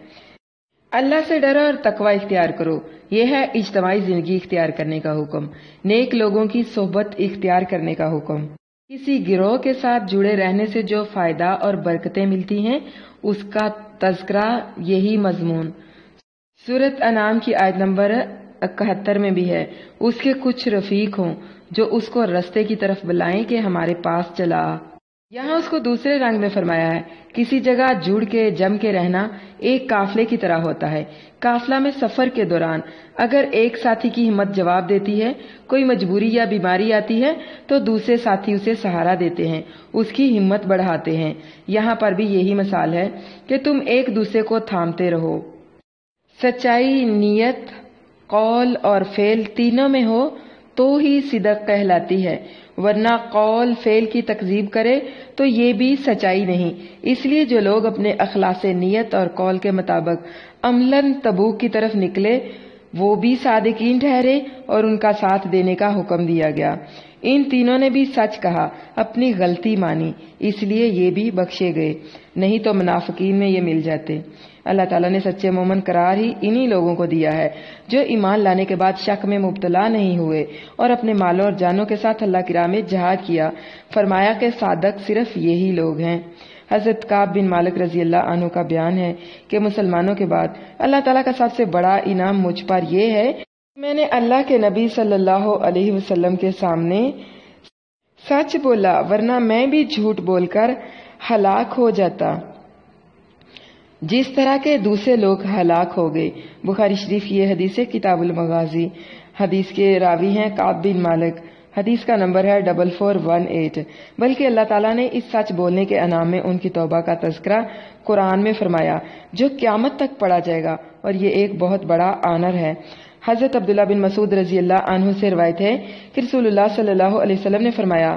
Speaker 1: اللہ سے ڈرو اور تقوی اختیار کرو، یہ ہے اجتماعی زندگی اختیار کرنے کا حکم، نیک لوگوں کی صحبت اختیار کرنے کا حکم۔ کسی گروہ کے ساتھ جڑے رہنے سے جو فائدہ اور برکتیں ملتی ہیں اس کا تذکرہ یہی مضمون سورۃ انعام کی آیت نمبر 71 میں بھی ہے۔ اس کے کچھ رفیق ہوں جو اس کو رستے کی طرف بلائیں کہ ہمارے پاس چلا آ۔ یہاں اس کو دوسرے رنگ میں فرمایا ہے، کسی جگہ جڑ کے جم کے رہنا ایک قافلے کی طرح ہوتا ہے۔ قافلہ میں سفر کے دوران اگر ایک ساتھی کی ہمت جواب دیتی ہے، کوئی مجبوری یا بیماری آتی ہے تو دوسرے ساتھی اسے سہارا دیتے ہیں، اس کی ہمت بڑھاتے ہیں۔ یہاں پر بھی یہی مثال ہے کہ تم ایک دوسرے کو تھامتے رہو۔ سچائی نیت، قول اور فعل تینوں میں ہو تو ہی صدق کہلاتی ہے، ورنہ قول فعل کی تکذیب کرے تو یہ بھی سچائی نہیں۔ اس لیے جو لوگ اپنے اخلاص نیت اور قول کے مطابق عملاً تبوک کی طرف نکلے وہ بھی صادقین ٹھہرے اور ان کا ساتھ دینے کا حکم دیا گیا۔ ان تینوں نے بھی سچ کہا، اپنی غلطی مانی، اس لیے یہ بھی بخشے گئے، نہیں تو منافقین میں یہ مل جاتے۔ اللہ تعالیٰ نے سچے مومن قرار ہی انہی لوگوں کو دیا ہے جو ایمان لانے کے بعد شک میں مبتلا نہیں ہوئے اور اپنے مالوں اور جانوں کے ساتھ اللہ کی راہ میں جہاد کیا۔ فرمایا کہ صادق صرف یہی لوگ ہیں۔ حضرت کعب بن مالک رضی اللہ عنہ کا بیان ہے کہ مسلمانوں کے بعد اللہ تعالیٰ کا سب سے بڑا انعام مجھ پر یہ ہے کہ میں نے اللہ کے نبی صلی اللہ علیہ وسلم کے سامنے سچ بولا، ورنہ میں بھی جھوٹ بول کر ہلاک ہو جاتا جس طرح کے دوسرے لوگ ہلاک ہو گئے۔ بخاری شریف کی یہ حدیث ہے، کتاب المغازی۔ حدیث کے راوی ہیں کعب بن مالک، حدیث کا نمبر ہے 4418۔ بلکہ اللہ تعالیٰ نے اس سچ بولنے کے انعام میں ان کی توبہ کا تذکرہ قرآن میں فرمایا جو قیامت تک پڑھا جائے گا، اور یہ ایک بہت بڑا آنر ہے۔ حضرت عبداللہ بن مسعود رضی اللہ عنہ سے روایت ہے کہ رسول اللہ صلی اللہ علیہ وسلم نے فرمایا،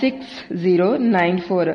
Speaker 1: 6094।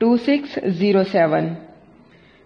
Speaker 1: 2607।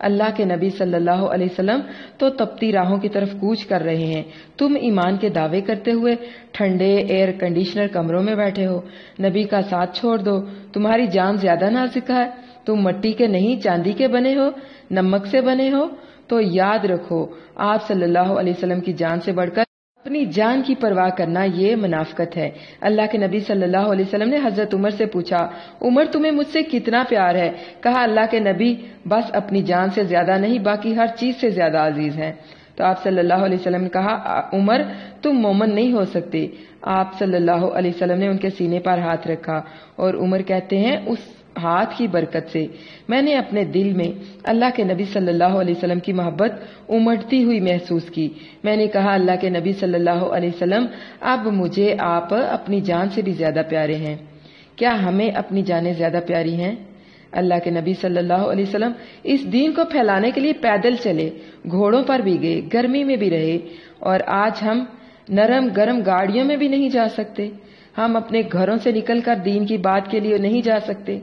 Speaker 1: اللہ کے نبی صلی اللہ علیہ وسلم تو تپتی راہوں کی طرف کوچ کر رہے ہیں، تم ایمان کے دعوے کرتے ہوئے ٹھنڈے ایئر کنڈیشنر کمروں میں بیٹھے ہو۔ نبی کا ساتھ چھوڑ دو، تمہاری جان زیادہ نازک ہے، تم مٹی کے نہیں چاندی کے بنے ہو، نمک سے بنے ہو۔ تو یاد رکھو، آپ صلی اللہ علیہ وسلم کی جان سے بڑھ کر اپنی جان کی پرواہ کرنا یہ منافقت ہے۔ اللہ کے نبی صلی اللہ علیہ وسلم نے حضرت عمر سے پوچھا، عمر تمہیں مجھ سے کتنا پیار ہے؟ کہا، اللہ کے نبی بس اپنی جان سے زیادہ نہیں، باقی ہر چیز سے زیادہ عزیز ہیں۔ تو آپ صلی اللہ علیہ وسلم نے کہا، عمر تم مومن نہیں ہو سکتے۔ آپ صلی اللہ علیہ وسلم نے ان کے سینے پر ہاتھ رکھا اور عمر کہتے ہیں اس ہاتھ کی برکت سے میں نے اپنے دل میں اللہ کے نبی صلی اللہ علیہ وسلم کی محبت امڑتی ہوئی محسوس کی۔ میں نے کہا، اللہ کے نبی صلی اللہ علیہ وسلم اب مجھے آپ اپنی جان سے بھی زیادہ پیارے ہیں۔ کیا ہمیں اپنی جانیں زیادہ پیاری ہیں؟ اللہ کے نبی صلی اللہ علیہ وسلم اس دین کو پھیلانے کے لیے پیدل چلے، گھوڑوں پر بھی گئے، گرمی میں بھی رہے، اور آج ہم نرم گرم گاڑیوں میں بھی نہیں جا سکتے۔ ہم اپنے گھروں سے نکل کر دین کی بات کے لیے نہیں جا سکتے۔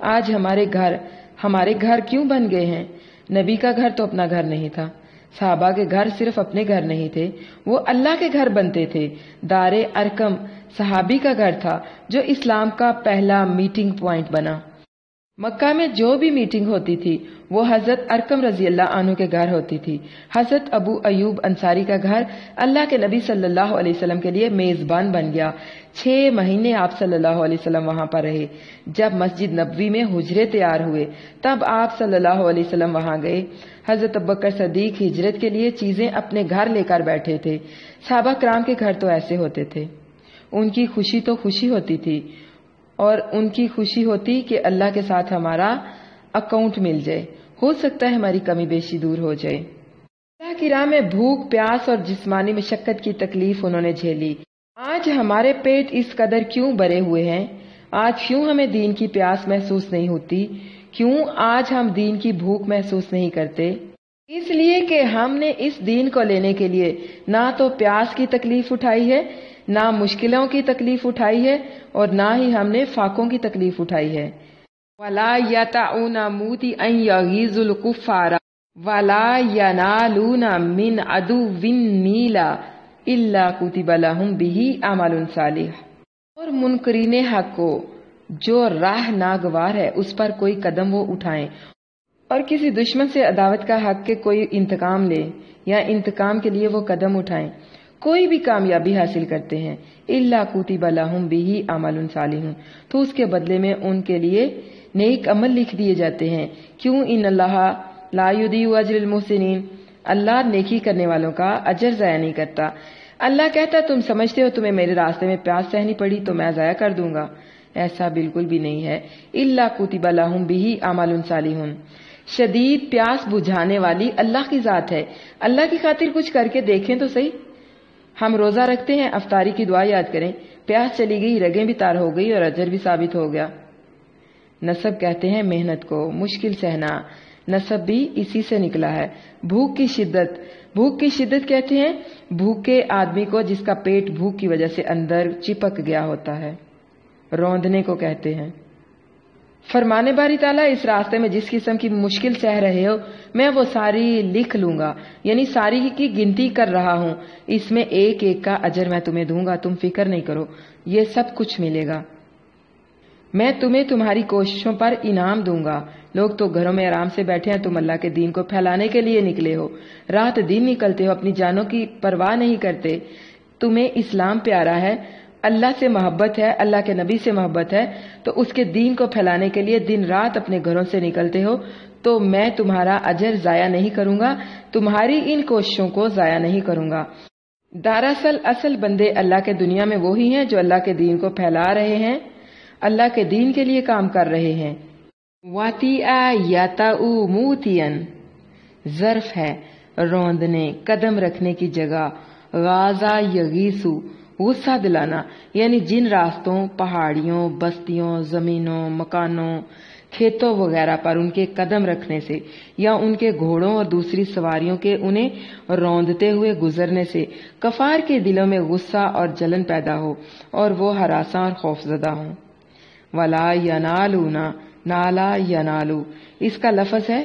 Speaker 1: آج ہمارے گھر کیوں بن گئے ہیں؟ نبی کا گھر تو اپنا گھر نہیں تھا، صحابہ کے گھر صرف اپنے گھر نہیں تھے، وہ اللہ کے گھر بنتے تھے۔ دار ارقم صحابی کا گھر تھا جو اسلام کا پہلا میٹنگ پوائنٹ بنا۔ مکہ میں جو بھی میٹنگ ہوتی تھی وہ حضرت ارقم رضی اللہ عنہ کے گھر ہوتی تھی۔ حضرت ابو ایوب انصاری کا گھر اللہ کے نبی صلی اللہ علیہ وسلم کے لیے میزبان بن گیا۔ 6 مہینے آپ صلی اللہ علیہ وسلم وہاں پر رہے۔ جب مسجد نبوی میں حجرے تیار ہوئے تب آپ صلی اللہ علیہ وسلم وہاں گئے۔ حضرت ابوبکر صدیق ہجرت کے لیے چیزیں اپنے گھر لے کر بیٹھے تھے۔ صحابہ کرام کے گھر تو ایسے ہوتے تھے، ان کی خوشی تو خوشی ہوتی تھی، اور ان کی خوشی ہوتی کہ اللہ کے ساتھ ہمارا اکاؤنٹ مل جائے، ہو سکتا ہے ہماری کمی بیشی دور ہو جائے۔ اللہ کی راہ میں بھوک پیاس اور جسمانی مشقت کی تکلیف انہوں نے جھیلی۔ آج ہمارے پیٹ اس قدر کیوں بھرے ہوئے ہیں؟ آج کیوں ہمیں دین کی پیاس محسوس نہیں ہوتی؟ کیوں آج ہم دین کی بھوک محسوس نہیں کرتے؟ اس لیے کہ ہم نے اس دین کو لینے کے لیے نہ تو پیاس کی تکلیف اٹھائی ہے، نہ مشکلوں کی تکلیف اٹھائی ہے، اور نہ ہی ہم نے فاقوں کی تکلیف اٹھائی ہے۔ وَلَا يَطَعُونَ مُوطِئًا يَغِيظُ الْكُفَّارَ وَلَا يَنَالُونَ مِنْ عَدُوٍّ نِيلًا إِلَّا كُتِبَ لَهُمْ بِهِ عَمَلٌ صَالِحٌ۔ اور منکرین حق کو جو راہ ناگوار ہے اس پر کوئی قدم وہ اٹھائیں، اور کسی دشمن سے عداوت کا حق کے کوئی انتقام لے یا انتقام کے لیے وہ قدم اٹھائیں، کوئی بھی کامیابی حاصل کرتے ہیں، الا کتب لہم بہ عمل صالح، تو اس کے بدلے میں ان کے لیے نیک عمل لکھ دیے جاتے ہیں۔ کیوں؟ ان اللہ لا یضیع اجر المحسنین، اللہ نیکی کرنے والوں کا اجر ضائع نہیں کرتا۔ اللہ کہتا تم سمجھتے ہو تمہیں میرے راستے میں پیاس سہنی پڑی تو میں ضائع کر دوں گا، ایسا بالکل بھی نہیں ہے۔ الا کتب لہم بہ عمل صالح، شدید پیاس بجھانے والی اللہ کی ذات ہے۔ اللہ کی خاطر کچھ کر کے دیکھیں تو صحیح۔ ہم روزہ رکھتے ہیں، افطاری کی دعا یاد کریں، پیاس چلی گئی، رگیں بھی تار ہو گئی اور اجر بھی ثابت ہو گیا۔ نسب کہتے ہیں محنت کو، مشکل سہنا، نسب بھی اسی سے نکلا ہے۔ بھوک کی شدت کہتے ہیں بھوکے آدمی کو جس کا پیٹ بھوک کی وجہ سے اندر چپک گیا ہوتا ہے، روندنے کو کہتے ہیں۔ فرمانے باری تعالیٰ اس راستے میں جس قسم کی مشکل سہ رہے ہو میں وہ ساری لکھ لوں گا، یعنی ساری کی گنتی کر رہا ہوں، اس میں ایک ایک کا اجر میں تمہیں دوں گا، تم فکر نہیں کرو، یہ سب کچھ ملے گا، میں تمہیں تمہاری کوششوں پر انعام دوں گا۔ لوگ تو گھروں میں آرام سے بیٹھے ہیں، تم اللہ کے دین کو پھیلانے کے لیے نکلے ہو، رات دن نکلتے ہو، اپنی جانوں کی پرواہ نہیں کرتے۔ تمہیں اسلام پیارا ہے، اللہ سے محبت ہے، اللہ کے نبی سے محبت ہے، تو اس کے دین کو پھیلانے کے لیے دن رات اپنے گھروں سے نکلتے ہو، تو میں تمہارا اجر ضائع نہیں کروں گا، تمہاری ان کوششوں کو ضائع نہیں کروں گا۔ دراصل اصل بندے اللہ کے دنیا میں وہی ہیں جو اللہ کے دین کو پھیلا رہے ہیں، اللہ کے دین کے لیے کام کر رہے ہیں۔ وَاتِئَ یَتَعُ مُوتِئًا ظرف ہے روندنے، قدم رکھنے کی جگہ۔ غازہ یغیثو غصہ دلانا، یعنی جن راستوں، پہاڑیوں، بستیوں، زمینوں، مکانوں، کھیتوں وغیرہ پر ان کے قدم رکھنے سے یا ان کے گھوڑوں اور دوسری سواریوں کے انہیں روندتے ہوئے گزرنے سے کفار کے دلوں میں غصہ اور جلن پیدا ہو اور وہ ہراساں اور خوفزدہ ہوں۔ وَلَا يَنَالُونَ، نالا ینالو، اس کا لفظ ہے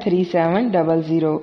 Speaker 1: 3700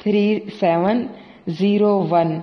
Speaker 1: 3701।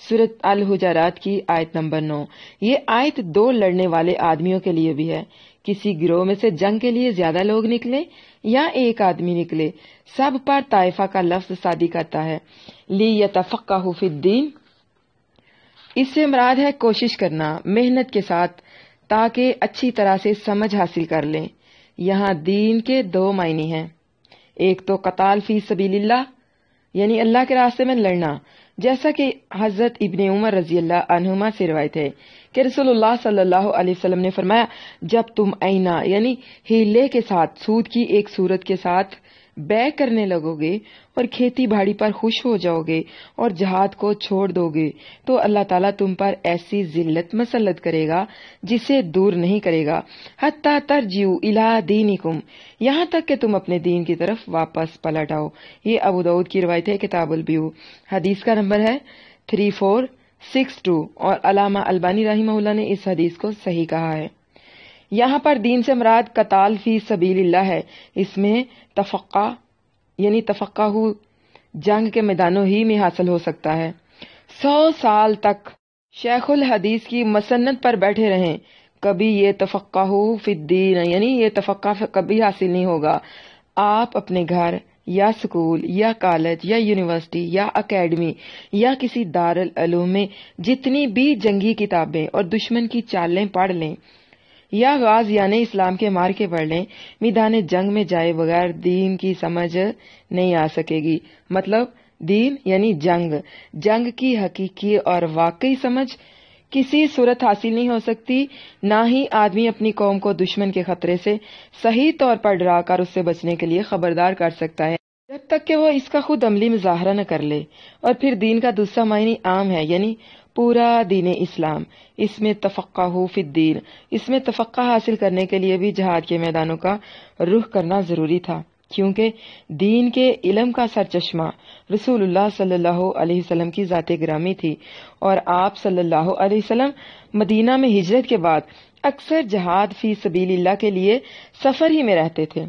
Speaker 1: سورۃ الحجرات کی آیت نمبر 9۔ یہ آیت دو لڑنے والے آدمیوں کے لیے بھی ہے، کسی گروہ میں سے جنگ کے لیے زیادہ لوگ نکلے یا ایک آدمی نکلے، سب پر طائفہ کا لفظ صادق کرتا ہے۔ لیتفقہوا فی الدین، اس سے مراد ہے کوشش کرنا محنت کے ساتھ تاکہ اچھی طرح سے سمجھ حاصل کر لیں۔ یہاں دین کے دو معنی ہیں، ایک تو قتال فی سبیل اللہ یعنی اللہ کے راستے میں لڑنا، جیسا کہ حضرت ابن عمر رضی اللہ عنہما سے روایت ہے کہ رسول اللہ صلی اللہ علیہ وسلم نے فرمایا، جب تم عینہ یعنی ہیلے کے ساتھ سود کی ایک صورت کے ساتھ بے کرنے لگو گے اور کھیتی باڑی پر خوش ہو جاؤ گے اور جہاد کو چھوڑ دو گے تو اللہ تعالیٰ تم پر ایسی ذلت مسلط کرے گا جسے دور نہیں کرے گا، حتی ترجعوا الی دینکم، یہاں تک کہ تم اپنے دین کی طرف واپس پلٹ آؤ۔ یہ ابو داؤد کی روایت ہے، کتاب البیوع، حدیث کا نمبر ہے 3462، اور علامہ البانی رحمہ اللہ نے اس حدیث کو صحیح کہا ہے۔ یہاں پر دین سے مراد قتال فی سبیل اللہ ہے، اس میں تفقہ یعنی تفقہ جنگ کے میدانوں ہی میں حاصل ہو سکتا ہے۔ 100 سال تک شیخ الحدیث کی مسند پر بیٹھے رہیں، کبھی یہ تفقہ فی الدین یعنی یہ تفقہ کبھی حاصل نہیں ہوگا۔ آپ اپنے گھر یا سکول یا کالج یا یونیورسٹی یا اکیڈمی یا کسی دارالعلوم میں جتنی بھی جنگی کتابیں اور دشمن کی چالیں پڑھ لیں یا غازیان اسلام کے مار کے پڑھ لیں، میدان جنگ میں جائے بغیر دین کی سمجھ نہیں آ سکے گی۔ مطلب دین یعنی جنگ کی حقیقی اور واقعی سمجھ کسی صورت حاصل نہیں ہو سکتی، نہ ہی آدمی اپنی قوم کو دشمن کے خطرے سے صحیح طور پر ڈرا کر اس سے بچنے کے لیے خبردار کر سکتا ہے، جب تک کہ وہ اس کا خود عملی مظاہرہ نہ کر لے۔ اور پھر دین کا دوسرا معنی عام ہے، یعنی پورا دین اسلام، اس میں تفقہ فی الدین، اس میں تفقہ حاصل کرنے کے لیے بھی جہاد کے میدانوں کا رخ کرنا ضروری تھا، کیونکہ دین کے علم کا سرچشمہ رسول اللہ صلی اللہ علیہ وسلم کی ذات گرامی تھی، اور آپ صلی اللہ علیہ وسلم مدینہ میں ہجرت کے بعد اکثر جہاد فی سبیل اللہ کے لیے سفر ہی میں رہتے تھے،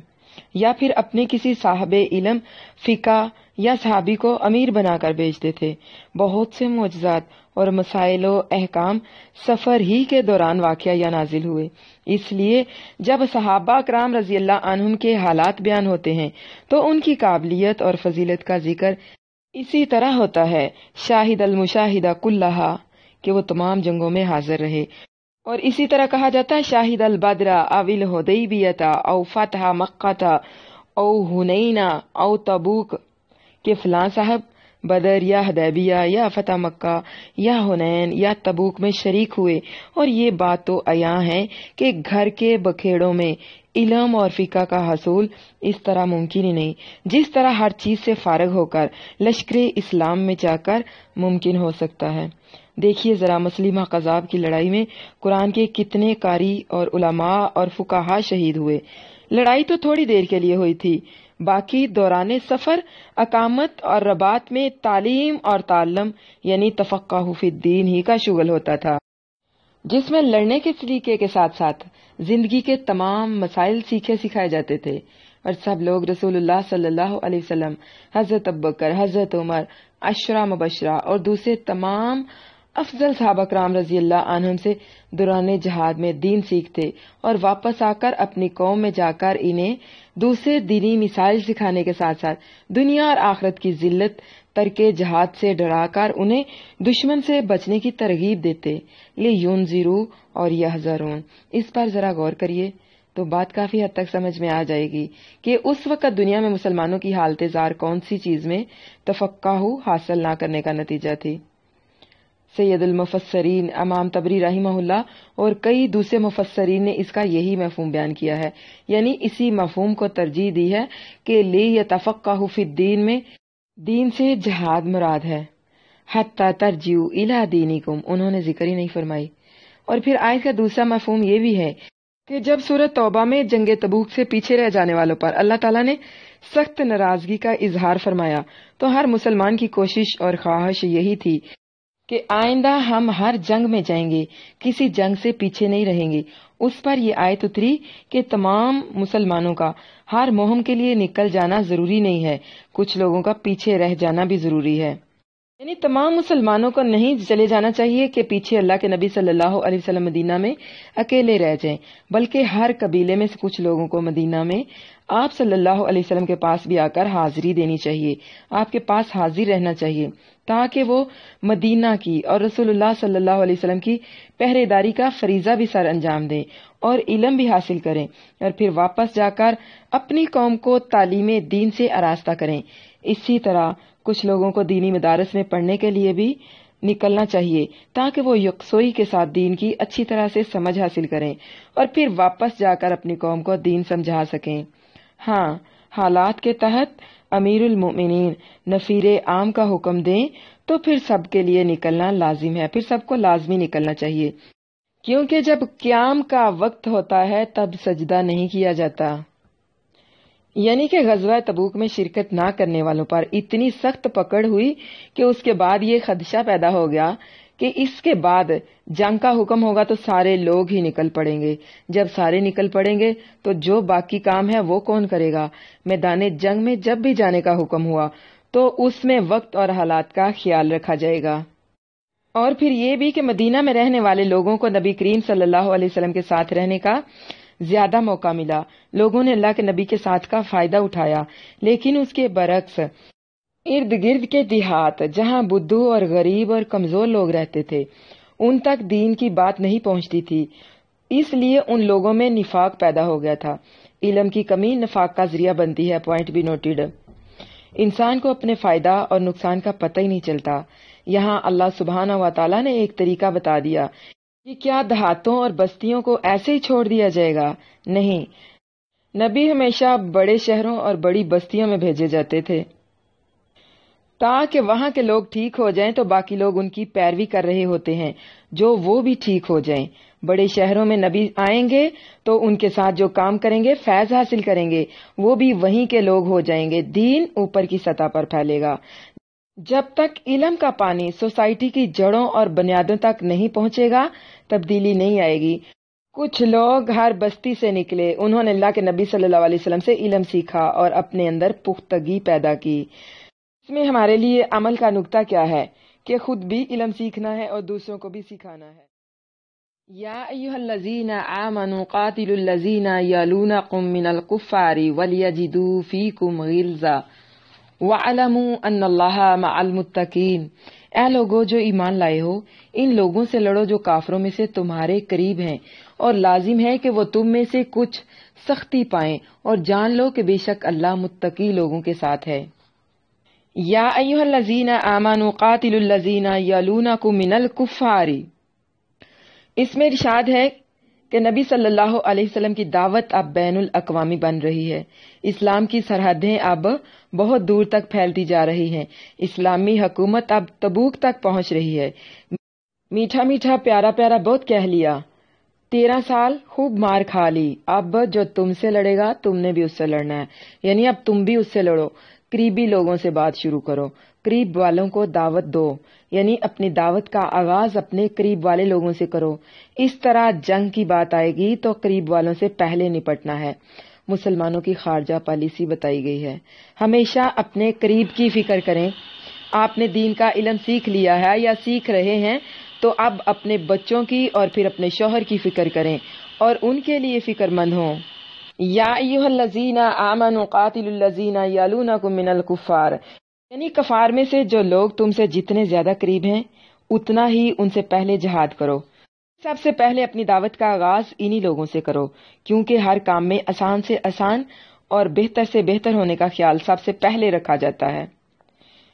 Speaker 1: یا پھر اپنے کسی صاحب علم فقہ یا صحابی کو امیر بنا کر بھیجتے تھے۔ بہت سے معجزات اور مسائل و احکام سفر ہی کے دوران واقعہ یا نازل ہوئے، اس لیے جب صحابہ کرام رضی اللہ عنہم کے حالات بیان ہوتے ہیں تو ان کی قابلیت اور فضیلت کا ذکر اسی طرح ہوتا ہے، شاہد المشاہدہ کلہا، کہ وہ تمام جنگوں میں حاضر رہے، اور اسی طرح کہا جاتا ہے شاہد البدر او الحدیبیہ او فتح مکہ او حنین او تبوک، کہ فلاں صاحب بدر یا حدیبیہ یا فتح مکہ یا حنین یا تبوک میں شریک ہوئے، اور یہ بات تو عیاں ہے کہ گھر کے بکھیڑوں میں علم اور فقہ کا حصول اس طرح ممکن ہی نہیں جس طرح ہر چیز سے فارغ ہو کر لشکر اسلام میں جا کر ممکن ہو سکتا ہے۔ دیکھیے ذرا مسلمہ قذاب کی لڑائی میں قرآن کے کتنے قاری اور علماء اور فقہا شہید ہوئے۔ لڑائی تو تھوڑی دیر کے لیے ہوئی تھی، باقی دوران سفر اقامت اور رباط میں تعلیم اور تعلم یعنی تفقہ فی الدین ہی کا شغل ہوتا تھا، جس میں لڑنے کے طریقے کے ساتھ ساتھ زندگی کے تمام مسائل سیکھے سکھائے جاتے تھے، اور سب لوگ رسول اللہ صلی اللہ علیہ وسلم، حضرت ابوبکر، حضرت عمر، عشرہ مبشرہ اور دوسرے تمام افضل صحابہ کرام رضی اللہ عنہم سے دوران جہاد میں دین سیکھتے اور واپس آ کر اپنی قوم میں جا کر انہیں دوسرے دینی مسائل سکھانے کے ساتھ ساتھ دنیا اور آخرت کی ذلت ترک جہاد سے ڈرا کر انہیں دشمن سے بچنے کی ترغیب دیتے۔ لِيُنذِرُوا اور يَحْذَرُونَ، اس پر ذرا غور کریے تو بات کافی حد تک سمجھ میں آ جائے گی کہ اس وقت دنیا میں مسلمانوں کی حالت زار کون سی چیز میں تفقہ حاصل نہ کرنے کا نتیجہ تھی۔ سید المفسرین امام طبری رحمہ اللہ اور کئی دوسرے مفسرین نے اس کا یہی مفہوم بیان کیا ہے، یعنی اسی مفہوم کو ترجیح دی ہے کہ لیتفقہوا فی الدین میں دین سے جہاد مراد ہے، حتی ترجعوا الی دینکم انہوں نے ذکر ہی نہیں فرمائی۔ اور پھر آیت کا دوسرا مفہوم یہ بھی ہے کہ جب سورۃ توبہ میں جنگ تبوک سے پیچھے رہ جانے والوں پر اللہ تعالیٰ نے سخت ناراضگی کا اظہار فرمایا تو ہر مسلمان کی کوشش اور خواہش یہی تھی کہ آئندہ ہم ہر جنگ میں جائیں گے، کسی جنگ سے پیچھے نہیں رہیں گے۔ اس پر یہ آیت اتری کہ تمام مسلمانوں کا ہر مہم کے لیے نکل جانا ضروری نہیں ہے، کچھ لوگوں کا پیچھے رہ جانا بھی ضروری ہے۔ یعنی تمام مسلمانوں کو نہیں چلے جانا چاہیے کہ پیچھے اللہ کے نبی صلی اللہ علیہ وسلم مدینہ میں اکیلے رہ جائیں، بلکہ ہر قبیلے میں سے کچھ لوگوں کو مدینہ میں آپ صلی اللہ علیہ وسلم کے پاس بھی آ کر حاضری دینی چاہیے، آپ کے پاس حاضر رہنا چاہیے، تاکہ وہ مدینہ کی اور رسول اللہ صلی اللہ علیہ وسلم کی پہرے داری کا فریضہ بھی سر انجام دیں اور علم بھی حاصل کریں، اور پھر واپس جا کر اپنی قوم کو تعلیم دین سے آراستہ کریں۔ اسی طرح کچھ لوگوں کو دینی مدارس میں پڑھنے کے لیے بھی نکلنا چاہیے، تاکہ وہ یکسوئی کے ساتھ دین کی اچھی طرح سے سمجھ حاصل کریں اور پھر واپس جا کر اپنی قوم کو دین سمجھا سکیں۔ ہاں، حالات کے تحت امیر المؤمنین نفیر عام کا حکم دیں تو پھر سب کے لیے نکلنا لازم ہے، پھر سب کو لازمی نکلنا چاہیے، کیونکہ جب قیام کا وقت ہوتا ہے تب سجدہ نہیں کیا جاتا۔ یعنی کہ غزوہ تبوک میں شرکت نہ کرنے والوں پر اتنی سخت پکڑ ہوئی کہ اس کے بعد یہ خدشہ پیدا ہو گیا کہ اس کے بعد جنگ کا حکم ہوگا تو سارے لوگ ہی نکل پڑیں گے۔ جب سارے نکل پڑیں گے تو جو باقی کام ہے وہ کون کرے گا؟ میدان جنگ میں جب بھی جانے کا حکم ہوا تو اس میں وقت اور حالات کا خیال رکھا جائے گا۔ اور پھر یہ بھی کہ مدینہ میں رہنے والے لوگوں کو نبی کریم صلی اللہ علیہ وسلم کے ساتھ رہنے کا زیادہ موقع ملا، لوگوں نے اللہ کے نبی کے ساتھ کا فائدہ اٹھایا، لیکن اس کے برعکس ارد گرد کے دیہات جہاں بدھو اور غریب اور کمزور لوگ رہتے تھے ان تک دین کی بات نہیں پہنچتی تھی، اس لیے ان لوگوں میں نفاق پیدا ہو گیا تھا۔ علم کی کمی نفاق کا ذریعہ بنتی ہے، پوائنٹ بھی نوٹڈ۔ انسان کو اپنے فائدہ اور نقصان کا پتہ ہی نہیں چلتا۔ یہاں اللہ سبحانہ و تعالیٰ نے ایک طریقہ بتا دیا کہ کیا دیہاتوں اور بستیوں کو ایسے ہی چھوڑ دیا جائے گا؟ نہیں، نبی ہمیشہ بڑے شہروں اور بڑی بستیوں میں بھیجے جاتے تھے تاکہ وہاں کے لوگ ٹھیک ہو جائیں تو باقی لوگ ان کی پیروی کر رہے ہوتے ہیں جو وہ بھی ٹھیک ہو جائیں۔ بڑے شہروں میں نبی آئیں گے تو ان کے ساتھ جو کام کریں گے، فیض حاصل کریں گے، وہ بھی وہیں کے لوگ ہو جائیں گے، دین اوپر کی سطح پر پھیلے گا۔ جب تک علم کا پانی سوسائٹی کی جڑوں اور بنیادوں تک نہیں پہنچے گا تبدیلی نہیں آئے گی۔ کچھ لوگ ہر بستی سے نکلے، انہوں نے اللہ کے نبی صلی اللہ علیہ وسلم سے علم سیکھا اور اپنے اندر پختگی پیدا کی۔ اس میں ہمارے لیے عمل کا نقطہ کیا ہے کہ خود بھی علم سیکھنا ہے اور دوسروں کو بھی سکھانا ہے۔ یا ایھا الذین آمنوا قاتلوا الذین یلونکم من الکفار ولیجدوا فیکم غلظہ وَاعْلَمُوا أَنَّ اللَّهَ مَعَ الْمُتَّقِينَ، اے لوگو جو ایمان لائے ہو، ان لوگوں سے لڑو جو کافروں میں سے تمہارے قریب ہیں، اور لازم ہے کہ وہ تم میں سے کچھ سختی پائیں، اور جان لو کہ بے شک اللہ متقی لوگوں کے ساتھ ہے۔ یا ایھا الذین آمنوا قاتلوا الذین یلونکم من الکفار، اس میں ارشاد ہے کہ نبی صلی اللہ علیہ وسلم کی دعوت اب بین الاقوامی بن رہی ہے، اسلام کی سرحدیں اب بہت دور تک پھیلتی جا رہی ہیں، اسلامی حکومت اب تبوک تک پہنچ رہی ہے۔ میٹھا میٹھا پیارا پیارا بہت کہہ لیا، 13 سال خوب مار کھا لی، اب جو تم سے لڑے گا تم نے بھی اس سے لڑنا ہے، یعنی اب تم بھی اس سے لڑو، قریبی لوگوں سے بات شروع کرو، قریب والوں کو دعوت دو، یعنی اپنی دعوت کا آغاز اپنے قریب والے لوگوں سے کرو۔ اس طرح جنگ کی بات آئے گی تو قریب والوں سے پہلے نپٹنا ہے۔ مسلمانوں کی خارجہ پالیسی بتائی گئی ہے، ہمیشہ اپنے قریب کی فکر کریں۔ آپ نے دین کا علم سیکھ لیا ہے یا سیکھ رہے ہیں تو اب اپنے بچوں کی اور پھر اپنے شوہر کی فکر کریں اور ان کے لیے فکر مند ہوں۔ یا ایھا الذین آمنوا قاتلوا الذین یلونکم من الکفار، یعنی کفار میں سے جو لوگ تم سے جتنے زیادہ قریب ہیں اتنا ہی ان سے پہلے جہاد کرو۔ سب سے پہلے اپنی دعوت کا آغاز انہی لوگوں سے کرو، کیونکہ ہر کام میں آسان سے آسان اور بہتر سے بہتر ہونے کا خیال سب سے پہلے رکھا جاتا ہے،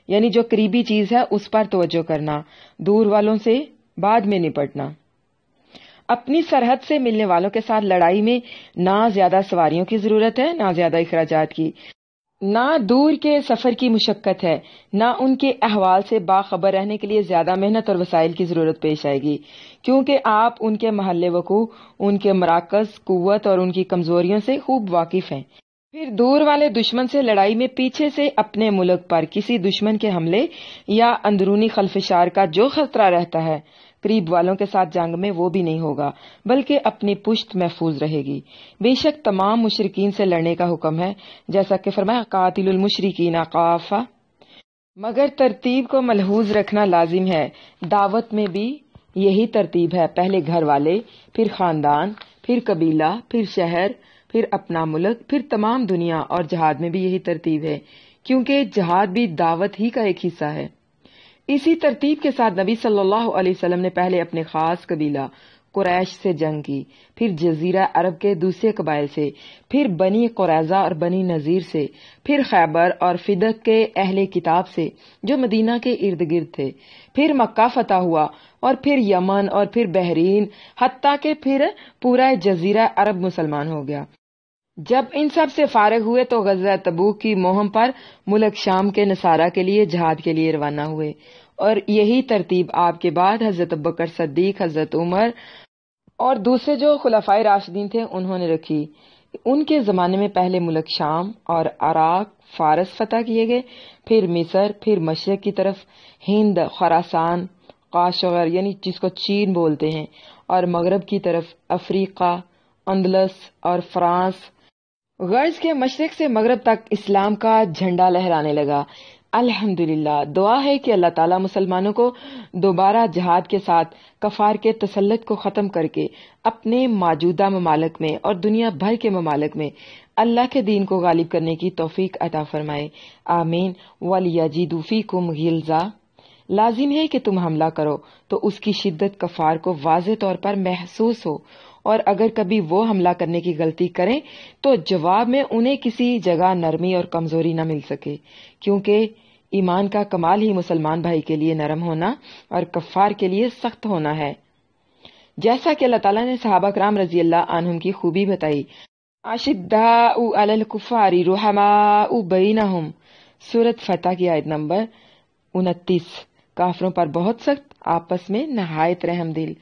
Speaker 1: یعنی جو قریبی چیز ہے اس پر توجہ کرنا، دور والوں سے بعد میں نپٹنا۔ اپنی سرحد سے ملنے والوں کے ساتھ لڑائی میں نہ زیادہ سواریوں کی ضرورت ہے، نہ زیادہ اخراجات کی، نہ دور کے سفر کی مشقت ہے، نہ ان کے احوال سے باخبر رہنے کے لیے زیادہ محنت اور وسائل کی ضرورت پیش آئے گی، کیونکہ آپ ان کے محل وقوع، ان کے مراکز قوت اور ان کی کمزوریوں سے خوب واقف ہیں۔ پھر دور والے دشمن سے لڑائی میں پیچھے سے اپنے ملک پر کسی دشمن کے حملے یا اندرونی خلفشار کا جو خطرہ رہتا ہے، قریب والوں کے ساتھ جنگ میں وہ بھی نہیں ہوگا، بلکہ اپنی پشت محفوظ رہے گی۔ بے شک تمام مشرکین سے لڑنے کا حکم ہے، جیسا کہ فرمایا قاتل المشرکین کافہ۔ مگر ترتیب کو ملحوظ رکھنا لازم ہے۔ دعوت میں بھی یہی ترتیب ہے، پہلے گھر والے، پھر خاندان، پھر قبیلہ، پھر شہر، پھر اپنا ملک، پھر تمام دنیا، اور جہاد میں بھی یہی ترتیب ہے، کیونکہ جہاد بھی دعوت ہی کا ایک حصہ ہے۔ اسی ترتیب کے ساتھ نبی صلی اللہ علیہ وسلم نے پہلے اپنے خاص قبیلہ قریش سے جنگ کی، پھر جزیرہ عرب کے دوسرے قبائل سے، پھر بنی قریظہ اور بنی نذیر سے، پھر خیبر اور فدق کے اہل کتاب سے جو مدینہ کے ارد گرد تھے، پھر مکہ فتح ہوا، اور پھر یمن، اور پھر بحرین، حتیٰ کہ پھر پورا جزیرہ عرب مسلمان ہو گیا۔ جب ان سب سے فارغ ہوئے تو غزوہ تبوک کی مہم پر ملک شام کے نصارہ کے لیے جہاد کے لیے روانہ ہوئے، اور یہی ترتیب آپ کے بعد حضرت ابوبکر صدیق، حضرت عمر اور دوسرے جو خلفائے راشدین تھے انہوں نے رکھی۔ ان کے زمانے میں پہلے ملک شام اور عراق، فارس فتح کیے گئے، پھر مصر، پھر مشرق کی طرف ہند، خراسان، قاشغر یعنی جس کو چین بولتے ہیں، اور مغرب کی طرف افریقہ، اندلس اور فرانس۔ غرض کے مشرق سے مغرب تک اسلام کا جھنڈا لہرانے لگا۔ الحمدللہ، دعا ہے کہ اللہ تعالیٰ مسلمانوں کو دوبارہ جہاد کے ساتھ کفار کے تسلط کو ختم کر کے اپنے موجودہ ممالک میں اور دنیا بھر کے ممالک میں اللہ کے دین کو غالب کرنے کی توفیق عطا فرمائے، آمین۔ وَلْيَجِدُوا فِيكُمْ غِلْظَةً، لازم ہے کہ تم حملہ کرو تو اس کی شدت کفار کو واضح طور پر محسوس ہو، اور اگر کبھی وہ حملہ کرنے کی غلطی کریں تو جواب میں انہیں کسی جگہ نرمی اور کمزوری نہ مل سکے، کیونکہ ایمان کا کمال ہی مسلمان بھائی کے لیے نرم ہونا اور کفار کے لیے سخت ہونا ہے، جیسا کہ اللہ تعالیٰ نے صحابہ کرام رضی اللہ عنہم کی خوبی بتائی۔ اشداء علی الکفار رحماء بینہم، سورۃ فتح کی آیت نمبر 29۔ کافروں پر بہت سخت، آپس میں نہایت رحم دل۔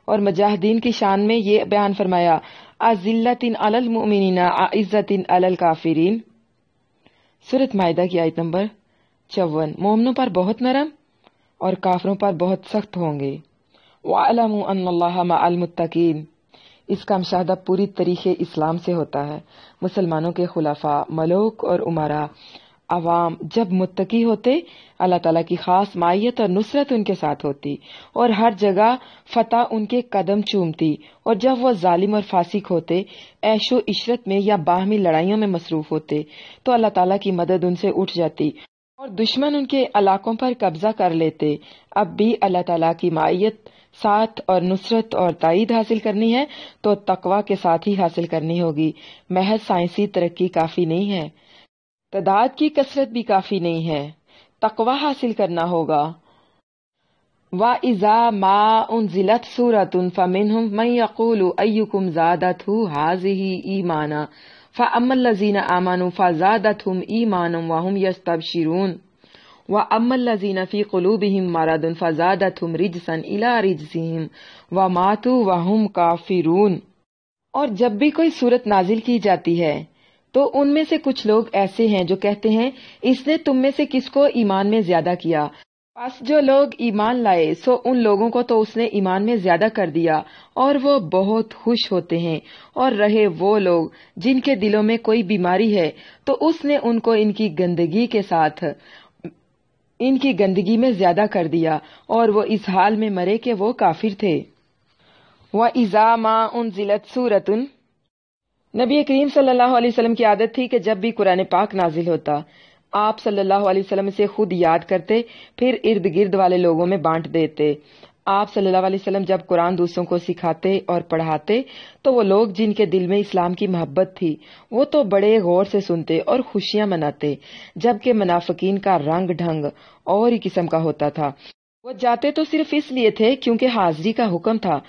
Speaker 1: اور مجاہدین کی شان میں یہ بیان فرمایا، اذلۃ علی المؤمنین اعزۃ علی الکافرین، سورۃ مائدہ کی آیت نمبر 54۔ مومنوں پر بہت نرم اور کافروں پر بہت سخت ہوں گے۔ وَاعْلَمُوا أَنَّ اللَّهَ مَعَ الْمُتَّقِينَ، اس کا مشاہدہ پوری طریقے اسلام سے ہوتا ہے۔ مسلمانوں کے خلفاء، ملوک اور امراء، عوام جب متقی ہوتے، اللہ تعالیٰ کی خاص معیت اور نصرت ان کے ساتھ ہوتی، اور ہر جگہ فتح ان کے قدم چومتی، اور جب وہ ظالم اور فاسق ہوتے، عیش و عشرت میں یا باہمی لڑائیوں میں مصروف ہوتے، تو اللہ تعالیٰ کی مدد ان سے اٹھ جاتی اور دشمن ان کے علاقوں پر قبضہ کر لیتے۔ اب بھی اللہ تعالیٰ کی معیت، ساتھ اور نصرت اور تائید حاصل کرنی ہے تو تقوی کے ساتھ ہی حاصل کرنی ہوگی۔ محض سائنسی ترقی کافی نہیں ہے، تعداد کی کثرت بھی کافی نہیں ہے، تقوی حاصل کرنا ہوگا۔ وَإِذَا مَا أُنزِلَتْ سُورَةٌ فَمِنْهُمْ مَنْ يَقُولُ أَيُّكُمْ زَادَتْهُ هَٰذِهِ إِيمَانًا فَأَمَّا الَّذِينَ آمَنُوا فَزَادَتْهُمْ إِيمَانًا وَهُمْ يَسْتَبْشِرُونَ وَأَمَّا الَّذِينَ فِي قُلُوبِهِمْ مَرَضٌ فَزَادَتْهُمْ رِجْسًا إِلَىٰ رِجْسِهِمْ وَمَاتُوا وَهُمْ كَافِرُونَ۔ اور جب بھی کوئی سورت نازل کی جاتی ہے تو ان میں سے کچھ لوگ ایسے ہیں جو کہتے ہیں، اس نے تم میں سے کس کو ایمان میں زیادہ کیا؟ پس جو لوگ ایمان لائے سو ان لوگوں کو تو اس نے ایمان میں زیادہ کر دیا، اور وہ بہت خوش ہوتے ہیں۔ اور رہے وہ لوگ جن کے دلوں میں کوئی بیماری ہے تو اس نے ان کو ان کی گندگی کے ساتھ ان کی گندگی میں زیادہ کر دیا، اور وہ اس حال میں مرے کہ وہ کافر تھے۔ وَإِذَا مَا أُنزِلَتْ سُورَةٌ، نبی کریم صلی اللہ علیہ وسلم کی عادت تھی کہ جب بھی قرآن پاک نازل ہوتا، آپ صلی اللہ علیہ وسلم سے خود یاد کرتے، پھر ارد گرد والے لوگوں میں بانٹ دیتے۔ آپ صلی اللہ علیہ وسلم جب قرآن دوسروں کو سکھاتے اور پڑھاتے تو وہ لوگ جن کے دل میں اسلام کی محبت تھی وہ تو بڑے غور سے سنتے اور خوشیاں مناتے، جبکہ منافقین کا رنگ ڈھنگ اور ہی قسم کا ہوتا تھا۔ وہ جاتے تو صرف اس لیے تھے کیونکہ حاضری کا حکم تھا،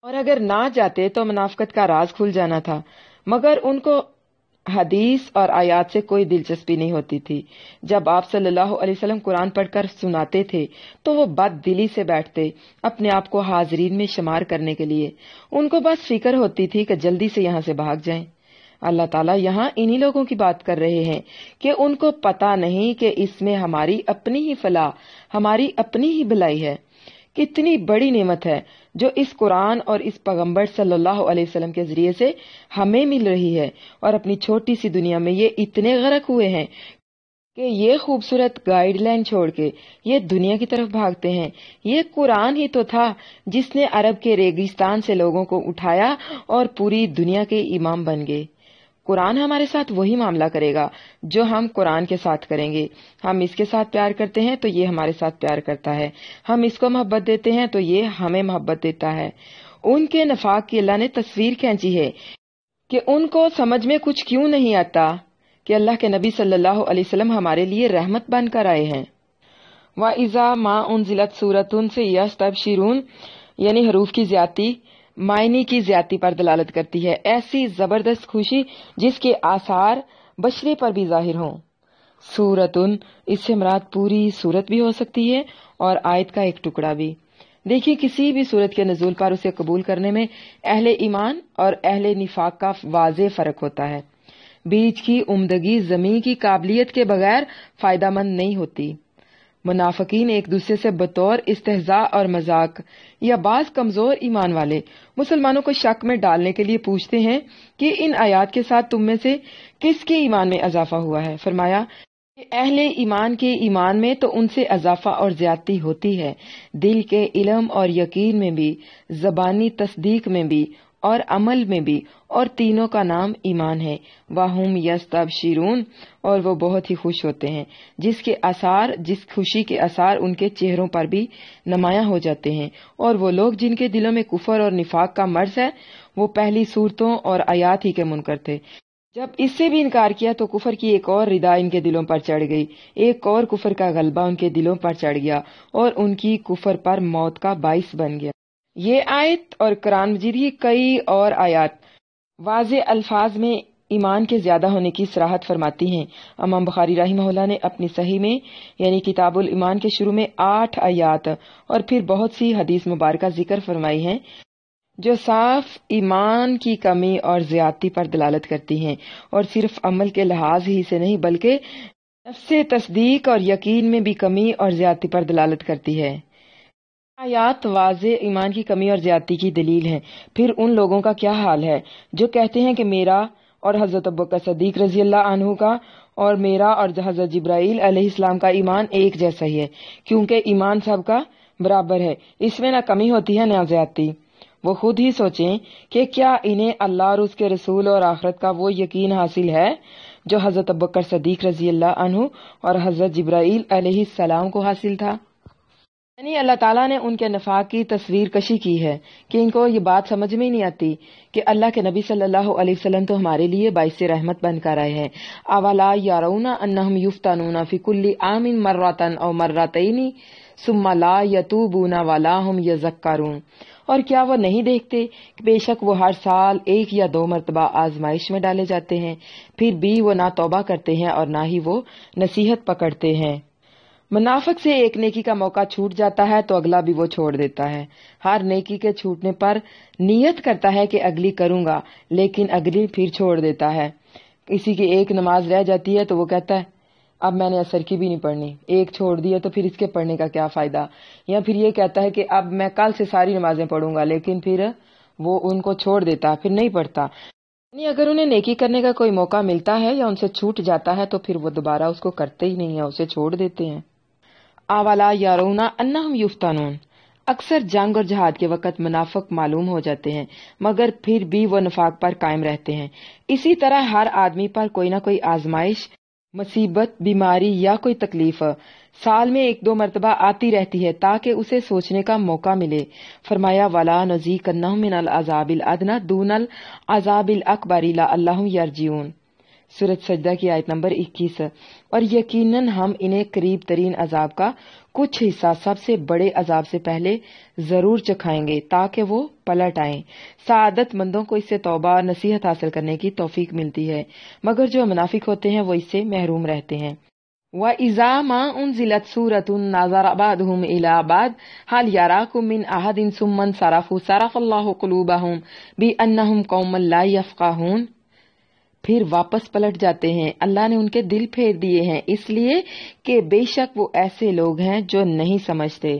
Speaker 1: اور اگر نہ جاتے تو منافقت کا راز کھل جانا تھا، مگر ان کو حدیث اور آیات سے کوئی دلچسپی نہیں ہوتی تھی۔ جب آپ صلی اللہ علیہ وسلم قرآن پڑھ کر سناتے تھے تو وہ بد دلی سے بیٹھتے اپنے آپ کو حاضرین میں شمار کرنے کے لیے۔ ان کو بس فکر ہوتی تھی کہ جلدی سے یہاں سے بھاگ جائیں۔ اللہ تعالیٰ یہاں انہی لوگوں کی بات کر رہے ہیں کہ ان کو پتہ نہیں کہ اس میں ہماری اپنی ہی فلاح، ہماری اپنی ہی بھلائی ہے۔ کتنی بڑی نعمت ہے جو اس قرآن اور اس پیغمبر صلی اللہ علیہ وسلم کے ذریعے سے ہمیں مل رہی ہے، اور اپنی چھوٹی سی دنیا میں یہ اتنے غرق ہوئے ہیں کہ یہ خوبصورت گائیڈ لائن چھوڑ کے یہ دنیا کی طرف بھاگتے ہیں۔ یہ قرآن ہی تو تھا جس نے عرب کے ریگستان سے لوگوں کو اٹھایا اور پوری دنیا کے امام بن گئے۔ قرآن ہمارے ساتھ وہی معاملہ کرے گا جو ہم قرآن کے ساتھ کریں گے۔ ہم اس کے ساتھ پیار کرتے ہیں تو یہ ہمارے ساتھ پیار کرتا ہے، ہم اس کو محبت دیتے ہیں تو یہ ہمیں محبت دیتا ہے۔ ان کے نفاق کی اللہ نے تصویر کھینچی ہے کہ ان کو سمجھ میں کچھ کیوں نہیں آتا کہ اللہ کے نبی صلی اللہ علیہ وسلم ہمارے لیے رحمت بن کر آئے ہیں۔ وَإِذَا مَا أُنزِلَتْ سُورَةٌ سے یستبشرون یعنی حروف کی زیادتی معنی کی زیادتی پر دلالت کرتی ہے، ایسی زبردست خوشی جس کے آثار بشرے پر بھی ظاہر ہوں۔ سورتن اس سے مراد پوری سورت بھی ہو سکتی ہے اور آیت کا ایک ٹکڑا بھی۔ دیکھیے کسی بھی سورت کے نزول پر اسے قبول کرنے میں اہل ایمان اور اہل نفاق کا واضح فرق ہوتا ہے۔ بیج کی عمدگی زمین کی قابلیت کے بغیر فائدہ مند نہیں ہوتی۔ منافقین ایک دوسرے سے بطور استہزاء اور مذاق یا بعض کمزور ایمان والے مسلمانوں کو شک میں ڈالنے کے لیے پوچھتے ہیں کہ ان آیات کے ساتھ تم میں سے کس کے ایمان میں اضافہ ہوا ہے؟ فرمایا کہ اہل ایمان کے ایمان میں تو ان سے اضافہ اور زیادتی ہوتی ہے، دل کے علم اور یقین میں بھی، زبانی تصدیق میں بھی اور عمل میں بھی، اور تینوں کا نام ایمان ہے۔ وَهُمْ يَسْتَبْشِرُونَ اور وہ بہت ہی خوش ہوتے ہیں، جس خوشی کے اثار ان کے چہروں پر بھی نمایاں ہو جاتے ہیں۔ اور وہ لوگ جن کے دلوں میں کفر اور نفاق کا مرض ہے وہ پہلی صورتوں اور آیات ہی کے منکر تھے۔ جب اس سے بھی انکار کیا تو کفر کی ایک اور ردا ان کے دلوں پر چڑھ گئی، ایک اور کفر کا غلبہ ان کے دلوں پر چڑھ گیا اور ان کی کفر پر موت کا باعث بن گیا۔ یہ آیت اور قرآن مجید کی کئی اور آیات واضح الفاظ میں ایمان کے زیادہ ہونے کی صراحت فرماتی ہیں۔ امام بخاری رحمہ اللہ نے اپنی صحیح میں یعنی کتاب الایمان کے شروع میں 8 آیات اور پھر بہت سی حدیث مبارکہ ذکر فرمائی ہیں جو صاف ایمان کی کمی اور زیادتی پر دلالت کرتی ہیں، اور صرف عمل کے لحاظ ہی سے نہیں بلکہ نفس تصدیق اور یقین میں بھی کمی اور زیادتی پر دلالت کرتی ہے۔ آیات واضح ایمان کی کمی اور زیادتی کی دلیل ہیں۔ پھر ان لوگوں کا کیا حال ہے جو کہتے ہیں کہ میرا اور حضرت ابوبکر صدیق رضی اللہ عنہ کا اور میرا اور حضرت جبرائیل علیہ السلام کا ایمان ایک جیسا ہی ہے، کیونکہ ایمان سب کا برابر ہے، اس میں نہ کمی ہوتی ہے نہ زیادتی۔ وہ خود ہی سوچیں کہ کیا انہیں اللہ اور اس کے رسول اور آخرت کا وہ یقین حاصل ہے جو حضرت ابوبکر صدیق رضی اللہ عنہ اور حضرت جبرائیل علیہ السلام کو حاصل تھا؟ یعنی اللہ تعالیٰ نے ان کے نفاق کی تصویر کشی کی ہے کہ ان کو یہ بات سمجھ میں ہی نہیں آتی کہ اللہ کے نبی صلی اللہ علیہ وسلم تو ہمارے لیے باعث رحمت بن کر آئے ہیں۔ اولا یرون انہم یفتنون فی کل عام مرۃ او مرتین ثم لا یتوبون ولا هم یذکرون، اور کیا وہ نہیں دیکھتے کہ بے شک وہ ہر سال 1 یا 2 مرتبہ آزمائش میں ڈالے جاتے ہیں، پھر بھی وہ نہ توبہ کرتے ہیں اور نہ ہی وہ نصیحت پکڑتے ہیں۔ منافق سے ایک نیکی کا موقع چھوٹ جاتا ہے تو اگلا بھی وہ چھوڑ دیتا ہے۔ ہر نیکی کے چھوٹنے پر نیت کرتا ہے کہ اگلی کروں گا، لیکن اگلی پھر چھوڑ دیتا ہے۔ کسی کی ایک نماز رہ جاتی ہے تو وہ کہتا ہے اب میں نے عصر کی بھی نہیں پڑھنی، ایک چھوڑ دی ہے تو پھر اس کے پڑھنے کا کیا فائدہ، یا پھر یہ کہتا ہے کہ اب میں کل سے ساری نمازیں پڑھوں گا، لیکن پھر وہ ان کو چھوڑ دیتا، پھر نہیں پڑھتا۔ یعنی اگر انہیں نیکی کرنے کا کوئی موقع ملتا ہے یا ان سے چھوٹ جاتا ہے تو پھر وہ دوبارہ اس کو کرتے ہی نہیں ہیں، اسے چھوڑ دیتے ہیں۔ اولا یرون انہم یفتنون، اکثر جنگ اور جہاد کے وقت منافق معلوم ہو جاتے ہیں مگر پھر بھی وہ نفاق پر قائم رہتے ہیں۔ اسی طرح ہر آدمی پر کوئی نہ کوئی آزمائش، مصیبت، بیماری یا کوئی تکلیف سال میں 1-2 مرتبہ آتی رہتی ہے تاکہ اسے سوچنے کا موقع ملے۔ فرمایا وَلَا نُذِيقَنَّهُم مِّنَ الْعَذَابِ الْأَدْنَىٰ دُونَ الْعَذَابِ الْأَكْبَرِ لَعَلَّهُمْ يَرْجِعُونَ، سورۃ سجدہ کی آیت نمبر 21۔ اور یقیناً ہم انہیں قریب ترین عذاب کا کچھ حصہ سب سے بڑے عذاب سے پہلے ضرور چکھائیں گے تاکہ وہ پلٹ آئیں۔ سعادت مندوں کو اس سے توبہ اور نصیحت حاصل کرنے کی توفیق ملتی ہے، مگر جو منافق ہوتے ہیں وہ اس سے محروم رہتے ہیں۔ وَإِذَا مَا أُنزِلَتْ سُورَةٌ نَظَرَ بَعْضُهُمْ إِلَىٰ بَعْضٍ هَلْ يَرَاكُم مِّنْ أَحَدٍ ثُمَّ انصَرَفُوا صَرَفَ اللَّهُ قُلُوبَهُم بِأَنَّهُمْ قَوْمٌ لَّا يَفْقَهُونَ، پھر واپس پلٹ جاتے ہیں، اللہ نے ان کے دل پھیر دیے ہیں اس لیے کہ بے شک وہ ایسے لوگ ہیں جو نہیں سمجھتے۔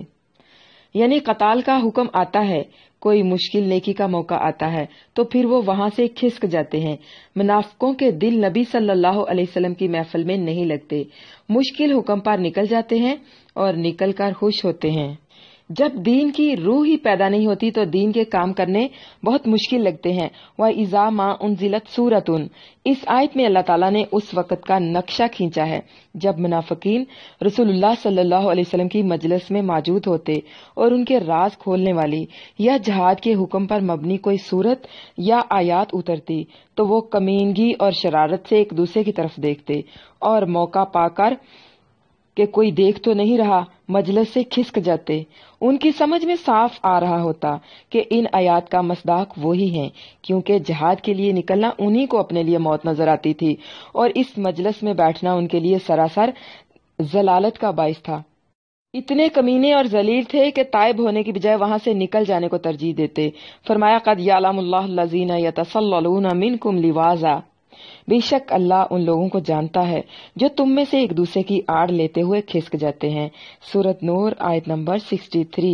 Speaker 1: یعنی قتال کا حکم آتا ہے، کوئی مشکل نیکی کا موقع آتا ہے تو پھر وہ وہاں سے کھسک جاتے ہیں۔ منافقوں کے دل نبی صلی اللہ علیہ وسلم کی محفل میں نہیں لگتے، مشکل حکم پر نکل جاتے ہیں اور نکل کر خوش ہوتے ہیں۔ جب دین کی روح ہی پیدا نہیں ہوتی تو دین کے کام کرنے بہت مشکل لگتے ہیں۔ وَإِذَا مَا أُنزِلَتْ سُورَةٌ، اس آیت میں اللہ تعالیٰ نے اس وقت کا نقشہ کھینچا ہے جب منافقین رسول اللہ صلی اللہ علیہ وسلم کی مجلس میں موجود ہوتے اور ان کے راز کھولنے والی یا جہاد کے حکم پر مبنی کوئی صورت یا آیات اترتی تو وہ کمینگی اور شرارت سے ایک دوسرے کی طرف دیکھتے اور موقع پا کر کہ کوئی دیکھ تو نہیں رہا مجلس سے کھسک جاتے۔ ان کی سمجھ میں صاف آ رہا ہوتا کہ ان آیات کا مصداق وہی ہیں، کیونکہ جہاد کے لیے نکلنا انہی کو اپنے لیے موت نظر آتی تھی اور اس مجلس میں بیٹھنا ان کے لیے سراسر ضلالت کا باعث تھا۔ اتنے کمینے اور ذلیل تھے کہ تائب ہونے کی بجائے وہاں سے نکل جانے کو ترجیح دیتے۔ فرمایا قد یعلم اللہ الذین یتسللون منکم لواذا، بے شک اللہ ان لوگوں کو جانتا ہے جو تم میں سے ایک دوسرے کی آڑ لیتے ہوئے کھسک جاتے ہیں۔ سورۃ نور آیت نمبر 63۔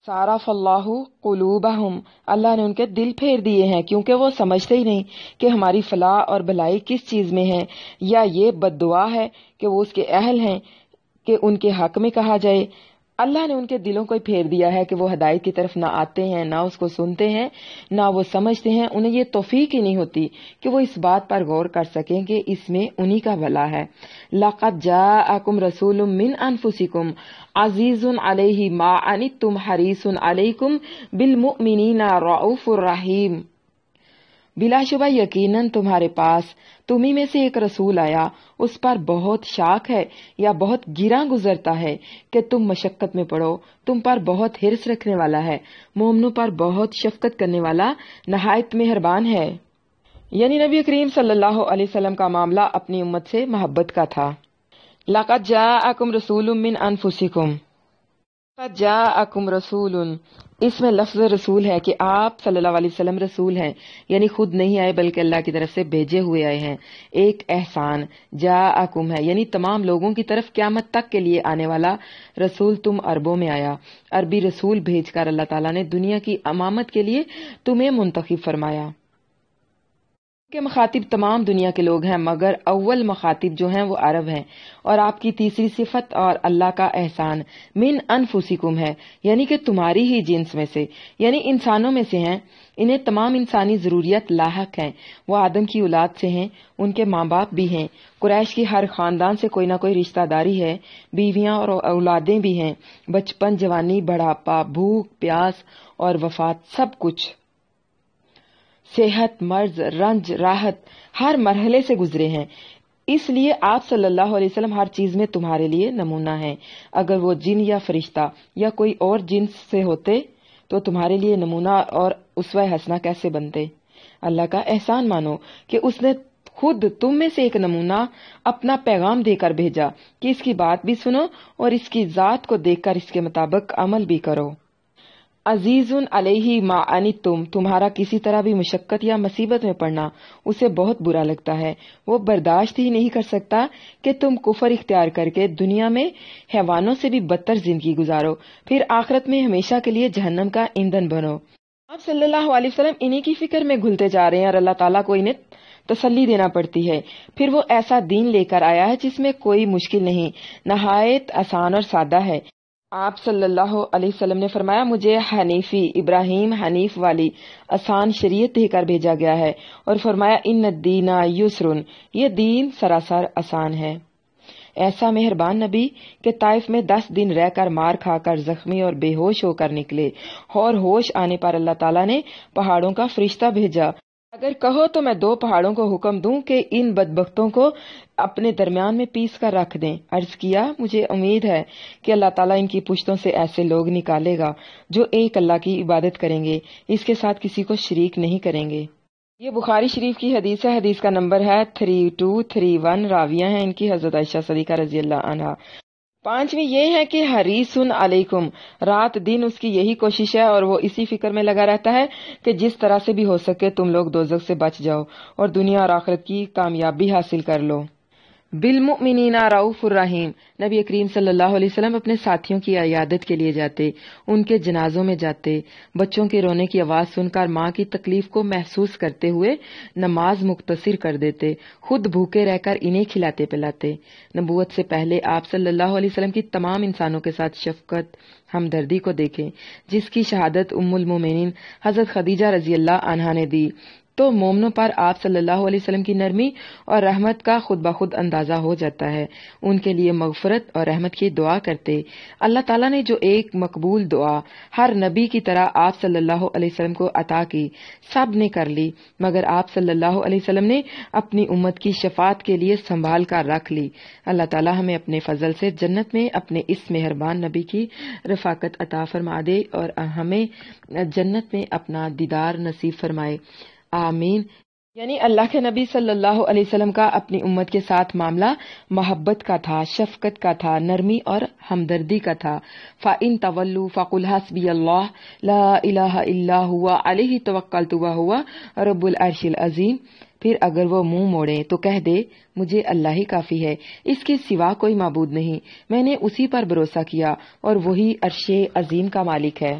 Speaker 1: صارف اللہ قلوبہم، اللہ نے ان کے دل پھیر دیے ہیں کیونکہ وہ سمجھتے ہی نہیں کہ ہماری فلاح اور بھلائی کس چیز میں ہے، یا یہ بد دعا ہے کہ وہ اس کے اہل ہیں کہ ان کے حق میں کہا جائے۔ اللہ نے ان کے دلوں کو پھیر دیا ہے کہ وہ ہدایت کی طرف نہ آتے ہیں، نہ اس کو سنتے ہیں، نہ وہ سمجھتے ہیں۔ انہیں یہ توفیق ہی نہیں ہوتی کہ وہ اس بات پر غور کر سکیں کہ اس میں انہی کا بھلا ہے۔ لَقَدْ جَاءَكُمْ رَسُولٌ مِّنْ أَنفُسِكُمْ عَزِيزٌ عَلَيْهِ مَا عَنِتُّمْ حَرِيصٌ عَلَيْكُمْ بِالْمُؤْمِنِينَ رَءُوفٌ رَحِيمٌ، بلا شبہ یقیناً تمہارے پاس تمہیں میں سے ایک رسول آیا، اس پر بہت شاک ہے یا بہت گراں گزرتا ہے کہ تم مشقت میں پڑو، تم پر بہت حرص رکھنے والا ہے، مومنوں پر بہت شفقت کرنے والا، نہایت مہربان ہے۔ یعنی نبی کریم صلی اللہ علیہ وسلم کا معاملہ اپنی امت سے محبت کا تھا۔ لَقَدْ جَاءَكُمْ رَسُولٌ مِّنْ أَنفُسِكُمْ، لَقَدْ جَاءَكُمْ رَسُولٌ، اس میں لفظ رسول ہے کہ آپ صلی اللہ علیہ وسلم رسول ہیں، یعنی خود نہیں آئے بلکہ اللہ کی طرف سے بھیجے ہوئے آئے ہیں۔ ایک احسان جاءکم ہے، یعنی تمام لوگوں کی طرف قیامت تک کے لیے آنے والا رسول تم عربوں میں آیا۔ عربی رسول بھیج کر اللہ تعالیٰ نے دنیا کی امامت کے لیے تمہیں منتخب فرمایا۔ کے مخاطب تمام دنیا کے لوگ ہیں مگر اول مخاطب جو ہیں وہ عرب ہیں۔ اور آپ کی تیسری صفت اور اللہ کا احسان من انفسکم ہے، یعنی کہ تمہاری ہی جنس میں سے، یعنی انسانوں میں سے ہیں۔ انہیں تمام انسانی ضروریات لاحق ہیں، وہ آدم کی اولاد سے ہیں، ان کے ماں باپ بھی ہیں، قریش کی ہر خاندان سے کوئی نہ کوئی رشتہ داری ہے، بیویاں اور اولادیں بھی ہیں، بچپن، جوانی، بڑھاپا، بھوک پیاس اور وفات، سب کچھ، صحت، مرض، رنج، راحت، ہر مرحلے سے گزرے ہیں۔ اس لیے آپ صلی اللہ علیہ وسلم ہر چیز میں تمہارے لیے نمونہ ہیں۔ اگر وہ جن یا فرشتہ یا کوئی اور جنس سے ہوتے تو تمہارے لیے نمونہ اور اسوہ حسنہ کیسے بنتے؟ اللہ کا احسان مانو کہ اس نے خود تم میں سے ایک نمونہ اپنا پیغام دے کر بھیجا کہ اس کی بات بھی سنو اور اس کی ذات کو دیکھ کر اس کے مطابق عمل بھی کرو۔ عزیز علیہ ما عنتم، تمہارا کسی طرح بھی مشقت یا مصیبت میں پڑنا اسے بہت برا لگتا ہے، وہ برداشت ہی نہیں کر سکتا کہ تم کفر اختیار کر کے دنیا میں حیوانوں سے بھی بدتر زندگی گزارو، پھر آخرت میں ہمیشہ کے لیے جہنم کا ایندھن بنو۔ آپ صلی اللہ علیہ وسلم انہی کی فکر میں گھلتے جا رہے ہیں اور اللہ تعالیٰ کو انہیں تسلی دینا پڑتی ہے۔ پھر وہ ایسا دین لے کر آیا ہے جس میں کوئی مشکل نہیں، نہایت آسان اور سادہ ہے۔ آپ صلی اللہ علیہ وسلم نے فرمایا مجھے حنیفی، ابراہیم حنیف والی آسان شریعت دے کر بھیجا گیا ہے، اور فرمایا ان الدین یسر، یہ دین سراسر آسان ہے۔ ایسا مہربان نبی کہ طائف میں 10 دن رہ کر مار کھا کر زخمی اور بے ہوش ہو کر نکلے، اور ہوش آنے پر اللہ تعالیٰ نے پہاڑوں کا فرشتہ بھیجا۔ اگر کہو تو میں 2 پہاڑوں کو حکم دوں کہ ان بدبختوں کو اپنے درمیان میں پیس کر رکھ دیں۔ عرض کیا مجھے امید ہے کہ اللہ تعالیٰ ان کی پشتوں سے ایسے لوگ نکالے گا جو ایک اللہ کی عبادت کریں گے، اس کے ساتھ کسی کو شریک نہیں کریں گے۔ یہ بخاری شریف کی حدیث ہے، حدیث کا نمبر ہے 3231، راویہ ہیں ان کی حضرت عائشہ صدیقہ رضی اللہ عنہا۔ 5ویں یہ ہے کہ حریص علیکم، رات دن اس کی یہی کوشش ہے اور وہ اسی فکر میں لگا رہتا ہے کہ جس طرح سے بھی ہو سکے تم لوگ دوزخ سے بچ جاؤ اور دنیا اور آخرت کی کامیابی حاصل کر لو۔ بالمؤمنین رؤوف الرحیم. نبی کریم صلی اللہ علیہ وسلم اپنے ساتھیوں کی عیادت کے لیے جاتے، ان کے جنازوں میں جاتے، بچوں کے رونے کی آواز سن کر ماں کی تکلیف کو محسوس کرتے ہوئے نماز مختصر کر دیتے، خود بھوکے رہ کر انہیں کھلاتے پلاتے. نبوت سے پہلے آپ صلی اللہ علیہ وسلم کی تمام انسانوں کے ساتھ شفقت، ہمدردی کو دیکھیں، جس کی شہادت ام المومنین حضرت خدیجہ رضی اللہ عنہا نے دی. تو مومنوں پر آپ صلی اللہ علیہ وسلم کی نرمی اور رحمت کا خود بخود اندازہ ہو جاتا ہے. ان کے لیے مغفرت اور رحمت کی دعا کرتے. اللہ تعالیٰ نے جو ایک مقبول دعا ہر نبی کی طرح آپ صلی اللہ علیہ وسلم کو عطا کی، سب نے کر لی، مگر آپ صلی اللہ علیہ وسلم نے اپنی امت کی شفاعت کے لیے سنبھال کر رکھ لی. اللہ تعالیٰ ہمیں اپنے فضل سے جنت میں اپنے اس مہربان نبی کی رفاقت عطا فرما دے اور ہمیں جنت میں اپنا دیدار نصیب فرمائے. آمین. یعنی اللہ کے نبی صلی اللہ علیہ وسلم کا اپنی امت کے ساتھ معاملہ محبت کا تھا، شفقت کا تھا، نرمی اور ہمدردی کا تھا. فَإِن تَوَلُّوا فَقُلْ حَسْبِيَ اللَّهُ لَا إِلَٰهَ إِلَّا هُوَ عَلَيْهِ تَوَكَّلْتُ وَهُوَ رَبُّ الْعَرْشِ الْعَظِيمِ. پھر اگر وہ منہ موڑے تو کہہ دے مجھے اللہ ہی کافی ہے، اس کے سوا کوئی معبود نہیں، میں نے اسی پر بھروسہ کیا اور وہی عرش عظیم کا مالک ہے.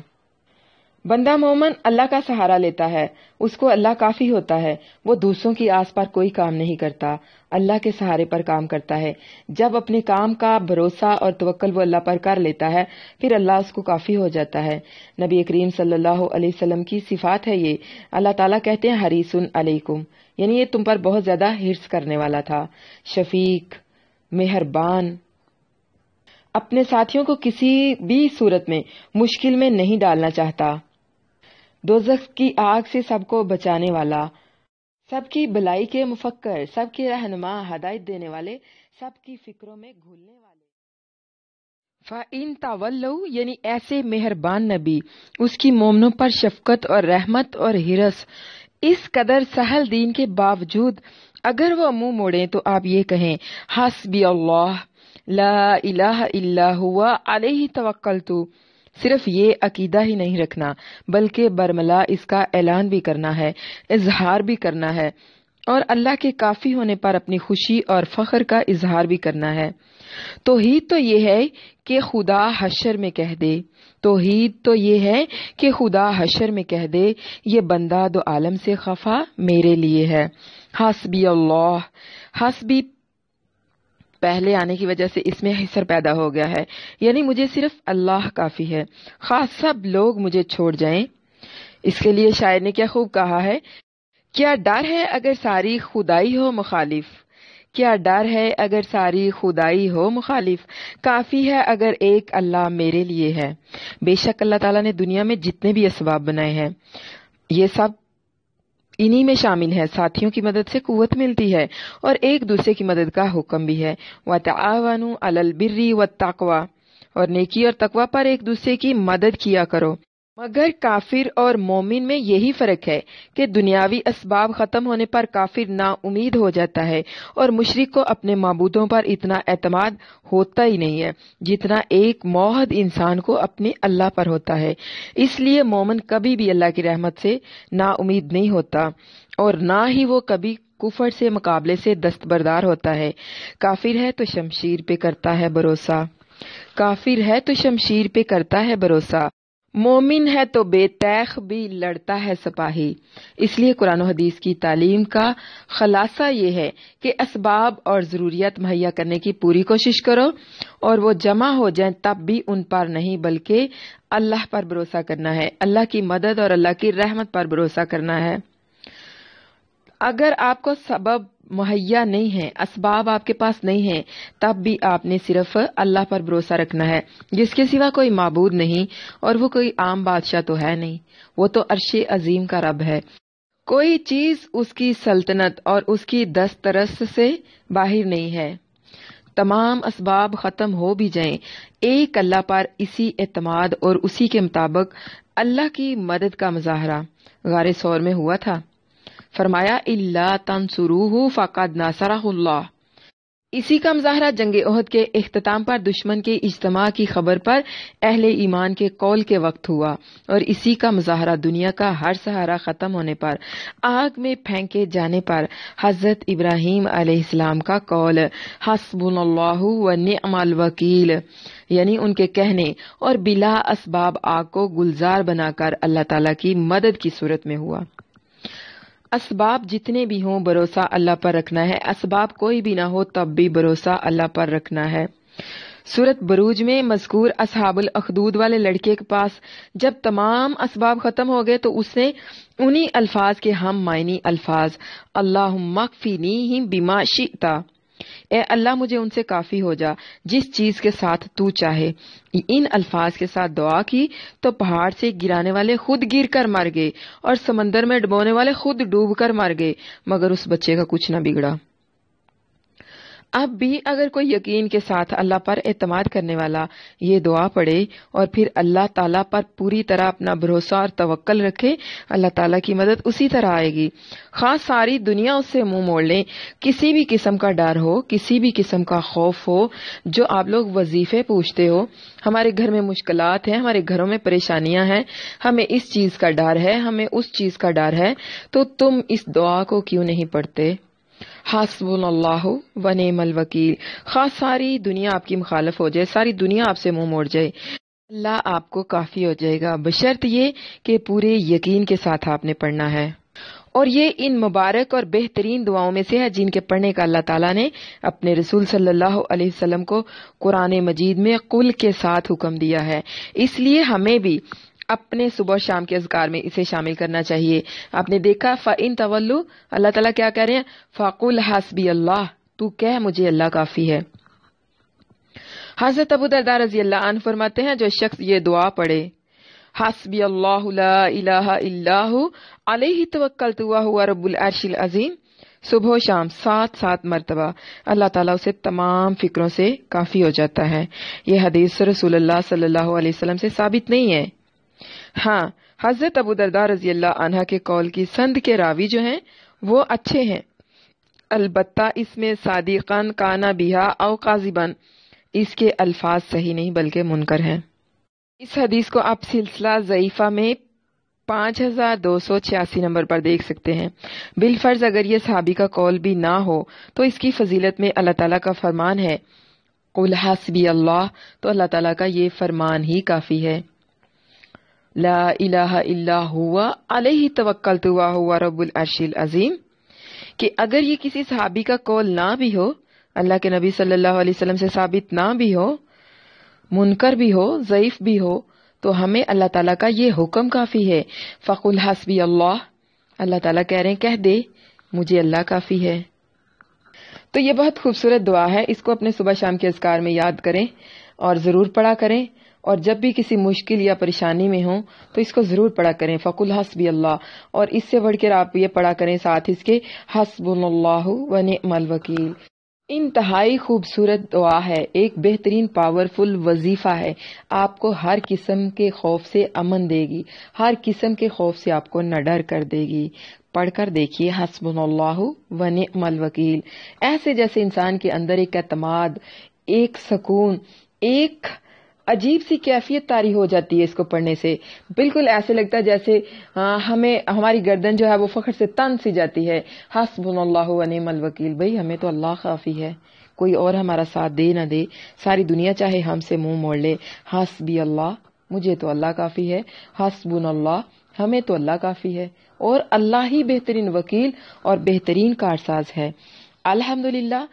Speaker 1: بندہ مومن اللہ کا سہارا لیتا ہے، اس کو اللہ کافی ہوتا ہے. وہ دوسروں کی آس پر کوئی کام نہیں کرتا، اللہ کے سہارے پر کام کرتا ہے. جب اپنے کام کا بھروسہ اور توکل وہ اللہ پر کر لیتا ہے، پھر اللہ اس کو کافی ہو جاتا ہے. نبی کریم صلی اللہ علیہ وسلم کی صفات ہے یہ. اللہ تعالیٰ کہتے ہیں حریص علیکم، یعنی یہ تم پر بہت زیادہ حرص کرنے والا تھا. شفیق، مہربان، اپنے ساتھیوں کو کسی بھی صورت میں مشکل میں نہیں ڈالنا چاہتا. دوزخ کی آگ سے سب کو بچانے والا، سب کی بلائی کے مفکر، سب کے رہنما، ہدایت دینے والے، سب کی فکروں میں گھلنے والے. فَإِن تَوَلَّوْا یعنی ایسے مہربان نبی، اس کی مومنوں پر شفقت اور رحمت اور حرص، اس قدر سہل دین کے باوجود اگر وہ منہ موڑیں تو آپ یہ کہیں حسبی اللہ لا الہ الا ہوا علیہ توکلت. صرف یہ عقیدہ ہی نہیں رکھنا بلکہ برملا اس کا اعلان بھی کرنا ہے، اظہار بھی کرنا ہے، اور اللہ کے کافی ہونے پر اپنی خوشی اور فخر کا اظہار بھی کرنا ہے. توحید تو یہ ہے کہ خدا حشر میں کہہ دے، توحید تو یہ ہے کہ خدا حشر میں کہہ دے یہ بندہ دو عالم سے خفا میرے لیے ہے. حسبی اللہ، حسبی پہلے آنے کی وجہ سے اس میں حصر پیدا ہو گیا ہے، یعنی مجھے صرف اللہ کافی ہے، خاص سب لوگ مجھے چھوڑ جائیں. اس کے لیے شاعر نے کیا خوب کہا ہے، کیا ڈر ہے اگر ساری خدائی ہو مخالف، کیا ڈر ہے اگر ساری خدائی ہو مخالف، کافی ہے اگر ایک اللہ میرے لیے ہے. بے شک اللہ تعالیٰ نے دنیا میں جتنے بھی اسباب بنائے ہیں یہ سب انہی میں شامل ہے. ساتھیوں کی مدد سے قوت ملتی ہے اور ایک دوسرے کی مدد کا حکم بھی ہے. وَتَعَاوَنُوا عَلَى الْبِرِّ وَالتَّقْوَى، اور نیکی اور تقوی پر ایک دوسرے کی مدد کیا کرو. مگر کافر اور مومن میں یہی فرق ہے کہ دنیاوی اسباب ختم ہونے پر کافر نا امید ہو جاتا ہے اور مشرک کو اپنے معبودوں پر اتنا اعتماد ہوتا ہی نہیں ہے جتنا ایک موحد انسان کو اپنے اللہ پر ہوتا ہے. اس لیے مومن کبھی بھی اللہ کی رحمت سے نا امید نہیں ہوتا اور نہ ہی وہ کبھی کفر سے مقابلے سے دستبردار ہوتا ہے. کافر ہے تو شمشیر پہ کرتا ہے بھروسہ، کافر ہے تو شمشیر پہ کرتا ہے بھروسہ، مومن ہے تو بے تیغ بھی لڑتا ہے سپاہی. اس لیے قرآن و حدیث کی تعلیم کا خلاصہ یہ ہے کہ اسباب اور ضروریات مہیا کرنے کی پوری کوشش کرو اور وہ جمع ہو جائیں تب بھی ان پر نہیں بلکہ اللہ پر بھروسہ کرنا ہے، اللہ کی مدد اور اللہ کی رحمت پر بھروسہ کرنا ہے. اگر آپ کو سبب مہیا نہیں ہے، اسباب آپ کے پاس نہیں ہیں، تب بھی آپ نے صرف اللہ پر بھروسہ رکھنا ہے جس کے سوا کوئی معبود نہیں اور وہ کوئی عام بادشاہ تو ہے نہیں، وہ تو عرش عظیم کا رب ہے. کوئی چیز اس کی سلطنت اور اس کی دسترس سے باہر نہیں ہے. تمام اسباب ختم ہو بھی جائیں، ایک اللہ پر اسی اعتماد اور اسی کے مطابق اللہ کی مدد کا مظاہرہ غار ثور میں ہوا تھا. فرمایا الا تنصروہ فقد نصرہ اللہ، اسی کا مظاہرہ جنگ احد کے اختتام پر دشمن کے اجتماع کی خبر پر اہل ایمان کے قول کے وقت ہوا، اور اسی کا مظاہرہ دنیا کا ہر سہارا ختم ہونے پر، آگ میں پھینکے جانے پر حضرت ابراہیم علیہ السلام کا قول حسبنا اللہ و نعم الوکیل، یعنی ان کے کہنے اور بلا اسباب آگ کو گلزار بنا کر اللہ تعالیٰ کی مدد کی صورت میں ہوا۔ اسباب جتنے بھی ہوں بھروسہ اللہ پر رکھنا ہے، اسباب کوئی بھی نہ ہو تب بھی بھروسہ اللہ پر رکھنا ہے۔ سورۃ بروج میں مذکور اصحاب الاخدود والے لڑکے کے پاس جب تمام اسباب ختم ہو گئے تو اس نے انہی الفاظ کے ہم معنی الفاظ اللہم اکفینیہم بما شئت، اے اللہ مجھے ان سے کافی ہو جا جس چیز کے ساتھ تو چاہے، ان الفاظ کے ساتھ دعا کی تو پہاڑ سے گرانے والے خود گر کر مر گئے اور سمندر میں ڈبونے والے خود ڈوب کر مر گئے، مگر اس بچے کا کچھ نہ بگڑا۔ اب بھی اگر کوئی یقین کے ساتھ اللہ پر اعتماد کرنے والا یہ دعا پڑھے اور پھر اللہ تعالیٰ پر پوری طرح اپنا بھروسہ اور توکل رکھے، اللہ تعالیٰ کی مدد اسی طرح آئے گی، خاص ساری دنیا اس سے منہ موڑ لیں، کسی بھی قسم کا ڈر ہو، کسی بھی قسم کا خوف ہو، جو آپ لوگ وظیفے پوچھتے ہو، ہمارے گھر میں مشکلات ہیں، ہمارے گھروں میں پریشانیاں ہیں، ہمیں اس چیز کا ڈر ہے، ہمیں اس چیز کا ڈر ہے، تو تم اس دعا کو کیوں نہیں پڑھتے؟ حسبنا اللہ و نعم الوکیل، خاص ساری دنیا آپ کی مخالف ہو جائے، ساری دنیا آپ سے منہ موڑ جائے، اللہ آپ کو کافی ہو جائے گا، بشرط یہ کہ پورے یقین کے ساتھ آپ نے پڑھنا ہے۔ اور یہ ان مبارک اور بہترین دعاؤں میں سے ہے جن کے پڑھنے کا اللہ تعالیٰ نے اپنے رسول صلی اللہ علیہ وسلم کو قرآن مجید میں قل کے ساتھ حکم دیا ہے، اس لیے ہمیں بھی اپنے صبح شام کے اذکار میں اسے شامل کرنا چاہیے۔ آپ نے دیکھا فَإِن تَوَلُّوا، اللہ تعالیٰ کیا کہہ رہے ہیں؟ فَقُلْ حَسْبِيَ اللَّهُ، تو کہہ مجھے اللہ کافی ہے۔ حضرت ابو درداء رضی اللہ عنہ فرماتے ہیں جو شخص یہ دعا پڑھے حسبی اللہ لا الہ الا ہو علیہ توکلت وہو رب العرش العظیم، صبح و شام 7 مرتبہ، اللہ تعالیٰ اسے تمام فکروں سے کافی ہو جاتا ہے۔ یہ حدیث رسول اللہ صلی اللہ علیہ وسلم سے ثابت نہیں ہے۔ ہاں، حضرت ابو درداء رضی اللہ عنہ کے قول کی سند کے راوی جو ہیں وہ اچھے ہیں، البتہ اس میں صادقاً کانا بیہا او قاذباً، اس کے الفاظ صحیح نہیں بلکہ منکر ہیں۔ اس حدیث کو آپ سلسلہ ضعیفہ میں 5286 نمبر پر دیکھ سکتے ہیں۔ بالفرض اگر یہ صحابی کا قول بھی نہ ہو تو اس کی فضیلت میں اللہ تعالیٰ کا فرمان ہے قل حسبی اللہ، تو اللہ تعالیٰ کا یہ فرمان ہی کافی ہے، لا الہ الا ہوا علیہ توکلت وہو رب العرش العظیم، کہ اگر یہ کسی صحابی کا قول نہ بھی ہو، اللہ کے نبی صلی اللہ علیہ وسلم سے ثابت نہ بھی ہو، منکر بھی ہو، ضعیف بھی ہو، تو ہمیں اللہ تعالیٰ کا یہ حکم کافی ہے، فقل حسبی اللہ، اللہ تعالیٰ کہہ رہے ہیں کہہ دے مجھے اللہ کافی ہے۔ تو یہ بہت خوبصورت دعا ہے، اس کو اپنے صبح شام کے اذکار میں یاد کریں اور ضرور پڑھا کریں، اور جب بھی کسی مشکل یا پریشانی میں ہوں تو اس کو ضرور پڑھا کریں فقل حسبی اللہ، اور اس سے بڑھ کر آپ یہ پڑھا کریں ساتھ اس کے حسبنا اللہ و نعم الوکیل۔ انتہائی خوبصورت دعا ہے، ایک بہترین پاورفل وظیفہ ہے، آپ کو ہر قسم کے خوف سے امن دے گی، ہر قسم کے خوف سے آپ کو نہ ڈر کر دے گی۔ پڑھ کر دیکھیے حسبنا اللہ و نعم الوکیل، ایسے جیسے انسان کے اندر ایک اعتماد، ایک سکون، ایک عجیب سی کیفیت طاری ہو جاتی ہے اس کو پڑھنے سے، بالکل ایسے لگتا ہے جیسے ہمیں ہماری گردن جو ہے وہ فخر سے تن سی جاتی ہے۔ حسبنا اللہ و نعم الوکیل، بھئی ہمیں تو اللہ کافی ہے، کوئی اور ہمارا ساتھ دے نہ دے، ساری دنیا چاہے ہم سے منہ موڑ لے، حسبی اللہ، مجھے تو اللہ کافی ہے، حسبنا اللہ، ہمیں تو اللہ کافی ہے، اور اللہ ہی بہترین وکیل اور بہترین کارساز ہے۔ الحمدللہ،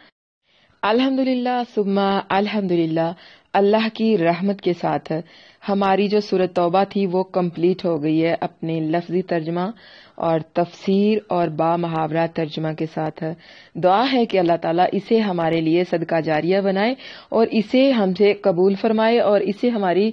Speaker 1: الحمدللہ ثم الحمدللہ، اللہ کی رحمت کے ساتھ ہماری جو سورۃ توبہ تھی وہ کمپلیٹ ہو گئی ہے اپنے لفظی ترجمہ اور تفسیر اور با محاورہ ترجمہ کے ساتھ۔ دعا ہے کہ اللہ تعالیٰ اسے ہمارے لیے صدقہ جاریہ بنائے اور اسے ہم سے قبول فرمائے اور اسے ہماری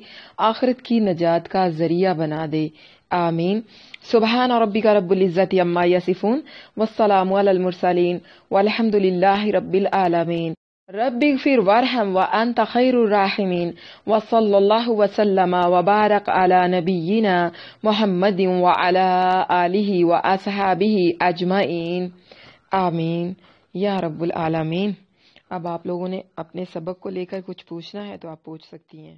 Speaker 1: آخرت کی نجات کا ذریعہ بنا دے، آمین۔ سبحان ربک رب العزت عما یصفون والسلام علی المرسلین والحمد للہ رب العالمین۔ رب اغفر وارحم وانت خیر الراحمین، وصلی اللہ وسلم وبارک علی نبینا محمد وعلی آلہ واصحابہ اجمعین، آمین یا رب العالمین۔ اب آپ لوگوں نے اپنے سبق کو لے کر کچھ پوچھنا ہے تو آپ پوچھ سکتی ہیں۔